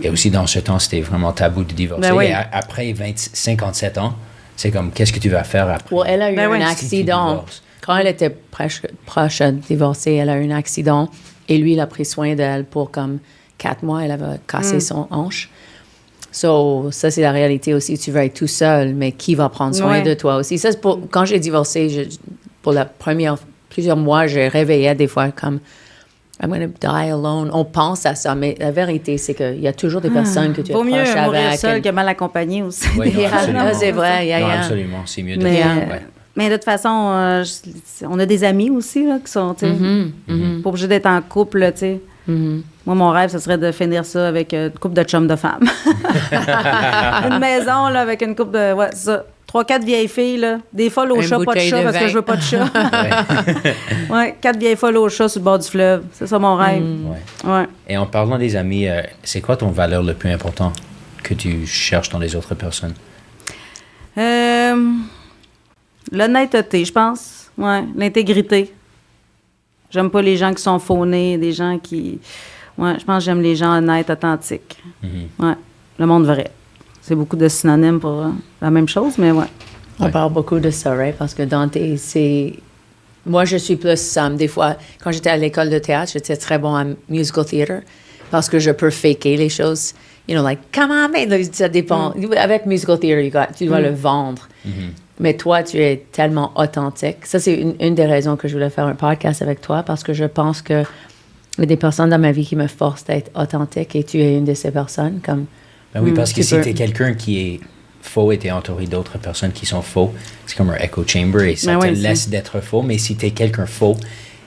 Et aussi, dans ce temps, c'était vraiment tabou de divorcer. Ben oui. Et après 57 ans, c'est comme, qu'est-ce que tu vas faire après? Well, elle a eu un Si tu accident. divorces. Quand elle était proche de divorcer, elle a eu un accident et lui, il a pris soin d'elle pour comme 4 mois. Elle avait cassé son hanche. So, ça, c'est la réalité aussi. Tu vas être tout seul, mais qui va prendre soin de toi aussi? Ça, c'est quand j'ai divorcé, pour plusieurs mois, je réveillais des fois comme I'm going to die alone. On pense à ça, mais la vérité, c'est qu'il y a toujours des personnes que tu es Vaut mieux proche mourir avec. seul que mal accompagné aussi. Oui, non, absolument. C'est vrai. Non, absolument. C'est mieux de Mais de toute façon, on a des amis aussi là, qui sont, tu sais, pas obligés d'être en couple, là, tu sais. Moi, mon rêve, ce serait de finir ça avec une couple de chums de femmes. Une maison, là, avec une couple de... Ouais, c'est ça. 3-4 vieilles filles, là. Des folles au chat, pas de chat, parce que je veux pas de chat. 4 vieilles folles au chat sur le bord du fleuve. C'est ça, mon rêve. Ouais. Et en parlant des amis, c'est quoi ton valeur le plus important que tu cherches dans les autres personnes? L'honnêteté, je pense. Ouais, l'intégrité. J'aime pas les gens qui sont faunés, des gens qui... Ouais, je pense que j'aime les gens honnêtes, authentiques. Ouais, le monde vrai. C'est beaucoup de synonymes pour la même chose, mais ouais. On parle beaucoup de ça, right? Parce que Dante, c'est... Moi, je suis plus... des fois, quand j'étais à l'école de théâtre, j'étais très bon à musical theater parce que je peux faker les choses. You know, like, come on, man! Ça dépend. Avec musical theater, tu dois le vendre. Mais toi, tu es tellement authentique. Ça, c'est une des raisons que je voulais faire un podcast avec toi parce que je pense que il y a des personnes dans ma vie qui me forcent d'être authentique et tu es une de ces personnes. Comme, ben oui, parce que si tu es quelqu'un qui est faux et tu es entouré d'autres personnes qui sont faux, c'est comme un echo chamber et ça te laisse d'être faux. Mais si tu es quelqu'un faux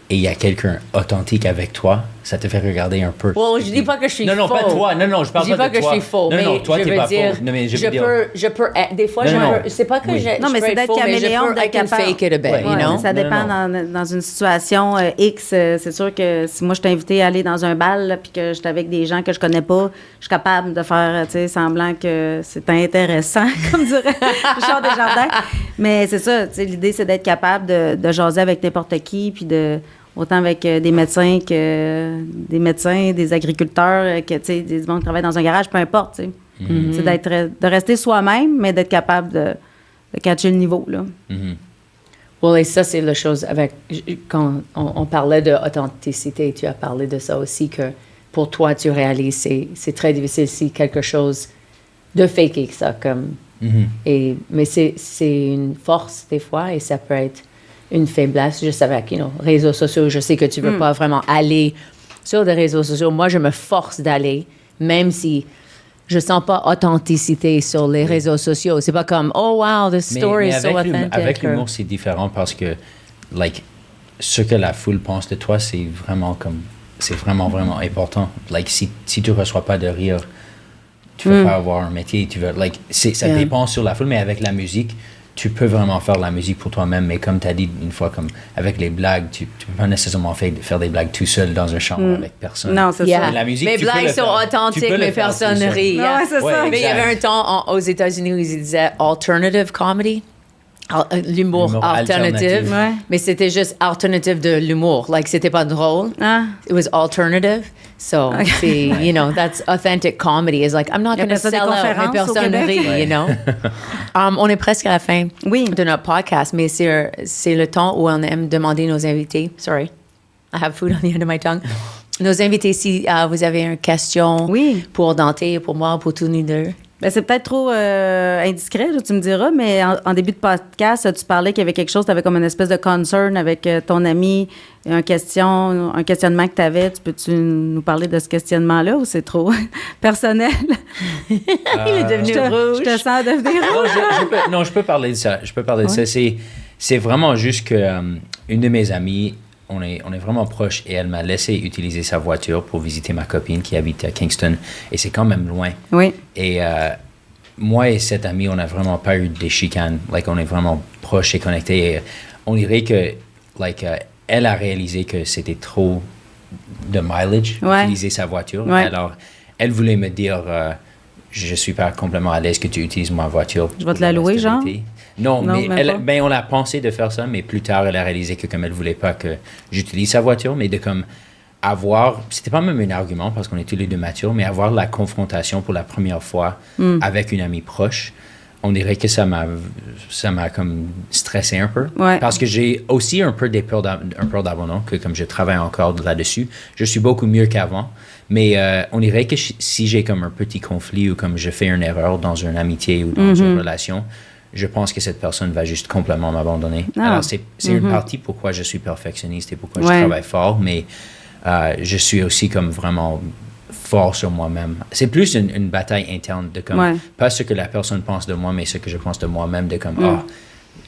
et il y a quelqu'un authentique avec toi, ça te fait regarder un peu. Well, je dis pas que je suis faux. Non, pas toi. Non, je parle pas de toi. Je dis pas que je suis faux, mais toi, je t'es veux pas dire, faux. Non, mais je peux, des fois, c'est pas que non, mais c'est d'être caméléon, d'être capable. I can fake it a bit, you know? Ça dépend dans une situation X. C'est sûr que si moi, je t'ai invité à aller dans un bal, puis que j'étais avec des gens que je connais pas, je suis capable de faire, tu sais, semblant que c'est intéressant, comme dirait Richard Desjardins. Mais c'est ça, tu sais, l'idée, c'est d'être capable de jaser avec n'importe qui, puis autant avec des médecins des agriculteurs, que, tu sais, des gens qui travaillent dans un garage, peu importe, tu sais. C'est de rester soi-même, mais d'être capable de catcher le niveau, là. Well, et ça, c'est la chose avec... Quand on parlait d'authenticité, tu as parlé de ça aussi, que pour toi, tu réalises, c'est très difficile si quelque chose de faker ça, comme... mais c'est une force, des fois, et ça peut être une faiblesse, juste avec, réseaux sociaux. Je sais que tu veux pas vraiment aller sur des réseaux sociaux. Moi, je me force d'aller, même si je sens pas authenticité sur les réseaux sociaux. C'est pas comme, oh wow, this story is so authentic. Avec l'humour, c'est différent parce que, like, ce que la foule pense de toi, c'est vraiment vraiment important. Like, si tu reçois pas de rire, tu vas pas avoir un métier. Ça dépend sur la foule, mais avec la musique, tu peux vraiment faire de la musique pour toi-même, mais comme tu as dit une fois, comme avec les blagues, tu peux pas nécessairement faire des blagues tout seul dans un chambre avec personne. Non, c'est Yeah. ça. La musique, mes tu peux blagues le sont faire. Tu authentiques, peux le mais faire personne tout seul. rit. Ouais, c'est ça. Ouais, Mais il y exact. avait un temps aux États-Unis où ils disaient alternative comedy. L'humour L'humour alternative. alternatif. Ouais. Mais c'était juste alternative de l'humour. Like, c'était pas drôle. Ah. It was alternative. So, c'est, you know, that's authentic comedy. Is like, I'm not Il y going to a ça des sell out, mais conférences au personne Québec. rit, you know. On est presque à la fin Oui. de notre podcast, mais c'est le temps où on aime demander nos invités. Sorry, I have food on the end of my tongue. Nos invités, si vous avez une question Oui. pour Dante, pour moi, pour tous nous deux. Ben, c'est peut-être trop indiscret, là, tu me diras, mais en début de podcast, tu parlais qu'il y avait quelque chose, tu avais comme une espèce de concern avec ton ami, un questionnement que tu avais. Peux-tu nous parler de ce questionnement-là ou c'est trop personnel? Il est devenu rouge. Je te sens devenir rouge. Non, je peux parler de ça. Je peux parler de ça. C'est vraiment juste que une de mes amies, on est vraiment proches et elle m'a laissé utiliser sa voiture pour visiter ma copine qui habite à Kingston. Et c'est quand même loin. Oui. Et moi et cette amie, on n'a vraiment pas eu des chicanes. Like, on est vraiment proches et connectés. Et on dirait que elle a réalisé que c'était trop de mileage d'utiliser sa voiture. Ouais. Alors, elle voulait me dire je suis pas complètement à l'aise que tu utilises ma voiture. Je vais te la louer, genre? Non, Non, mais même pas. on a pensé de faire ça, mais plus tard, elle a réalisé que comme elle voulait pas que j'utilise sa voiture, mais de comme avoir, c'était pas même un argument parce qu'on est tous les deux matures, mais avoir la confrontation pour la première fois avec une amie proche, on dirait que ça m'a comme stressé un peu. Ouais. Parce que j'ai aussi un peu peur d'abandon, que comme je travaille encore là-dessus, je suis beaucoup mieux qu'avant. Mais on dirait que si j'ai comme un petit conflit ou comme je fais une erreur dans une amitié ou dans une relation, je pense que cette personne va juste complètement m'abandonner. Ah. Alors, c'est une partie pourquoi je suis perfectionniste et pourquoi je Ouais. travaille fort, mais je suis aussi comme vraiment fort sur moi-même. C'est plus une bataille interne de comme, Ouais. pas ce que la personne pense de moi, mais ce que je pense de moi-même, de comme,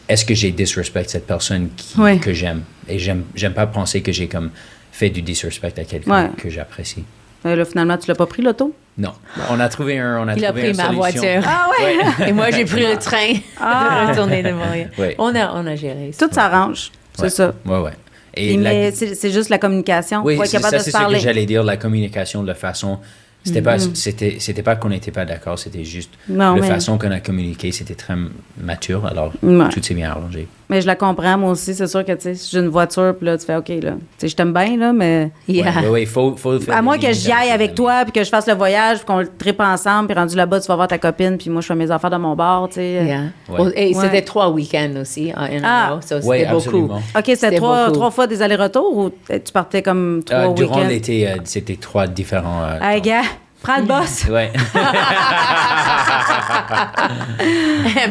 est-ce que j'ai disrespect cette personne Ouais. que j'aime? Et j'aime pas penser que j'ai comme fait du disrespect à quelqu'un Ouais. que j'apprécie. Là, finalement, tu l'as pas pris, l'auto? Non. On a trouvé Il a pris ma voiture. Ah ouais? Et moi, j'ai pris le train de retourner de Montréal. Ouais. On a géré ça. Tout s'arrange. C'est ça. Ouais. Et Mais c'est juste la communication. oui, Faut être c'est capable ça, de c'est se ce que parler. j'allais dire, la communication de façon. C'était pas qu'on n'était pas d'accord, c'était juste Non, la mais- façon qu'on a communiqué, c'était très mature, alors Ouais. tout s'est bien arrangé. Mais je la comprends, moi aussi. C'est sûr que, tu sais, si j'ai une voiture, puis là, tu fais OK, là. Tu sais, je t'aime bien, là, mais. Yeah. Ouais, faut faire À des moins que limites j'y aille avec tes toi, puis que je fasse le voyage, puis qu'on le tripe ensemble, puis rendu là-bas, tu vas voir ta copine, puis moi, je fais mes affaires de mon bar, tu sais. Yeah. Ouais. Well, et Ouais. c'était 3 week-ends aussi, in Ah. a row, so Ouais, c'était beaucoup. absolument. OK, c'était beaucoup. trois fois des allers-retours ou tu partais comme 3 Durant week-ends? l'été, c'était 3 différents. Hey, gars, prends le boss. Ouais.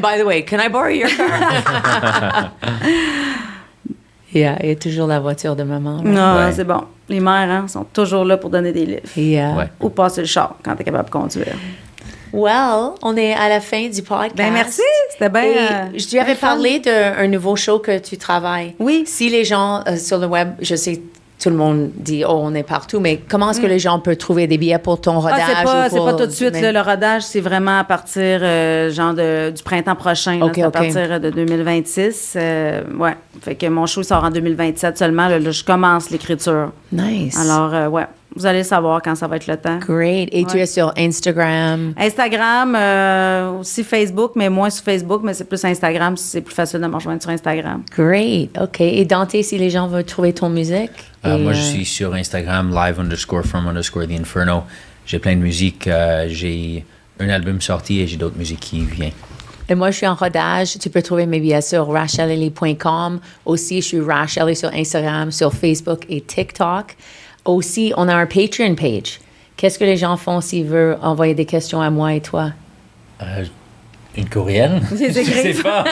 By the way, can I borrow your car? Yeah, il y a toujours la voiture de maman. right? Non, Ouais. c'est bon. Les mères, hein, sont toujours là pour donner des livres. Yeah. Ouais. Ou passer le char quand t'es capable de conduire. Well, on est à la fin du podcast. Ben merci, c'était bien. Et je lui avais bien fun. parlé d'un nouveau show que tu travailles. Oui. Si les gens sur le web, je sais tout le monde dit oh on est partout, mais comment est-ce que les gens peuvent trouver des billets pour ton rodage? C'est pas tout de suite. Là, le rodage, c'est vraiment à partir du printemps prochain. Là, OK, c'est à OK. partir de 2026. Ouais. Fait que mon show sort en 2027 seulement. Là, je commence l'écriture. Nice. Alors, ouais. Vous allez savoir quand ça va être le temps. Great. Et tu Ouais. es sur Instagram. Instagram, aussi Facebook, mais moins sur Facebook, mais c'est plus Instagram. C'est plus facile de me rejoindre sur Instagram. Great. OK. Et Dante, si les gens veulent trouver ton musique? Moi, je suis sur Instagram, live_from_the Inferno. J'ai plein de musique. J'ai un album sorti et j'ai d'autres musiques qui viennent. Et moi, je suis en rodage. Tu peux trouver mes billets sur rachelelly.com. Aussi, je suis Rachelly sur Instagram, sur Facebook et TikTok. Aussi, on a un Patreon page. Qu'est-ce que les gens font s'ils veulent envoyer des questions à moi et toi? Une courriel? Les Je écrits. sais pas.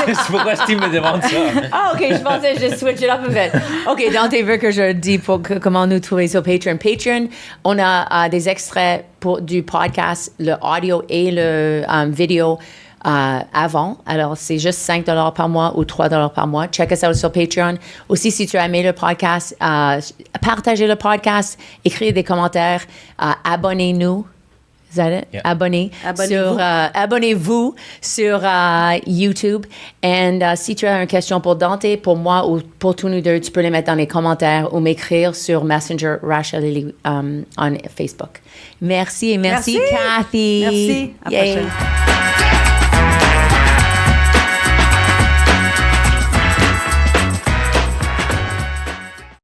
C'est pourquoi Steve me demande ça. Ah, OK, je pensais que je switch it up a bit. OK, Dante veut que je dis comment nous trouver sur Patreon. Patreon, on a des extraits du podcast, le audio et le vidéo avant. Alors, c'est juste 5 $ par mois ou 3 $ par mois. Check us out sur Patreon. Aussi, si tu as aimé le podcast, partagez le podcast, écrivez des commentaires, abonnez-nous. Is that it? Yeah. Abonnez-vous. Abonnez-vous sur YouTube. Et si tu as une question pour Dante, pour moi ou pour tous nous deux, tu peux les mettre dans les commentaires ou m'écrire sur Messenger Rachel Lily, on Facebook. Merci et merci, Cathy. Merci. À la prochaine.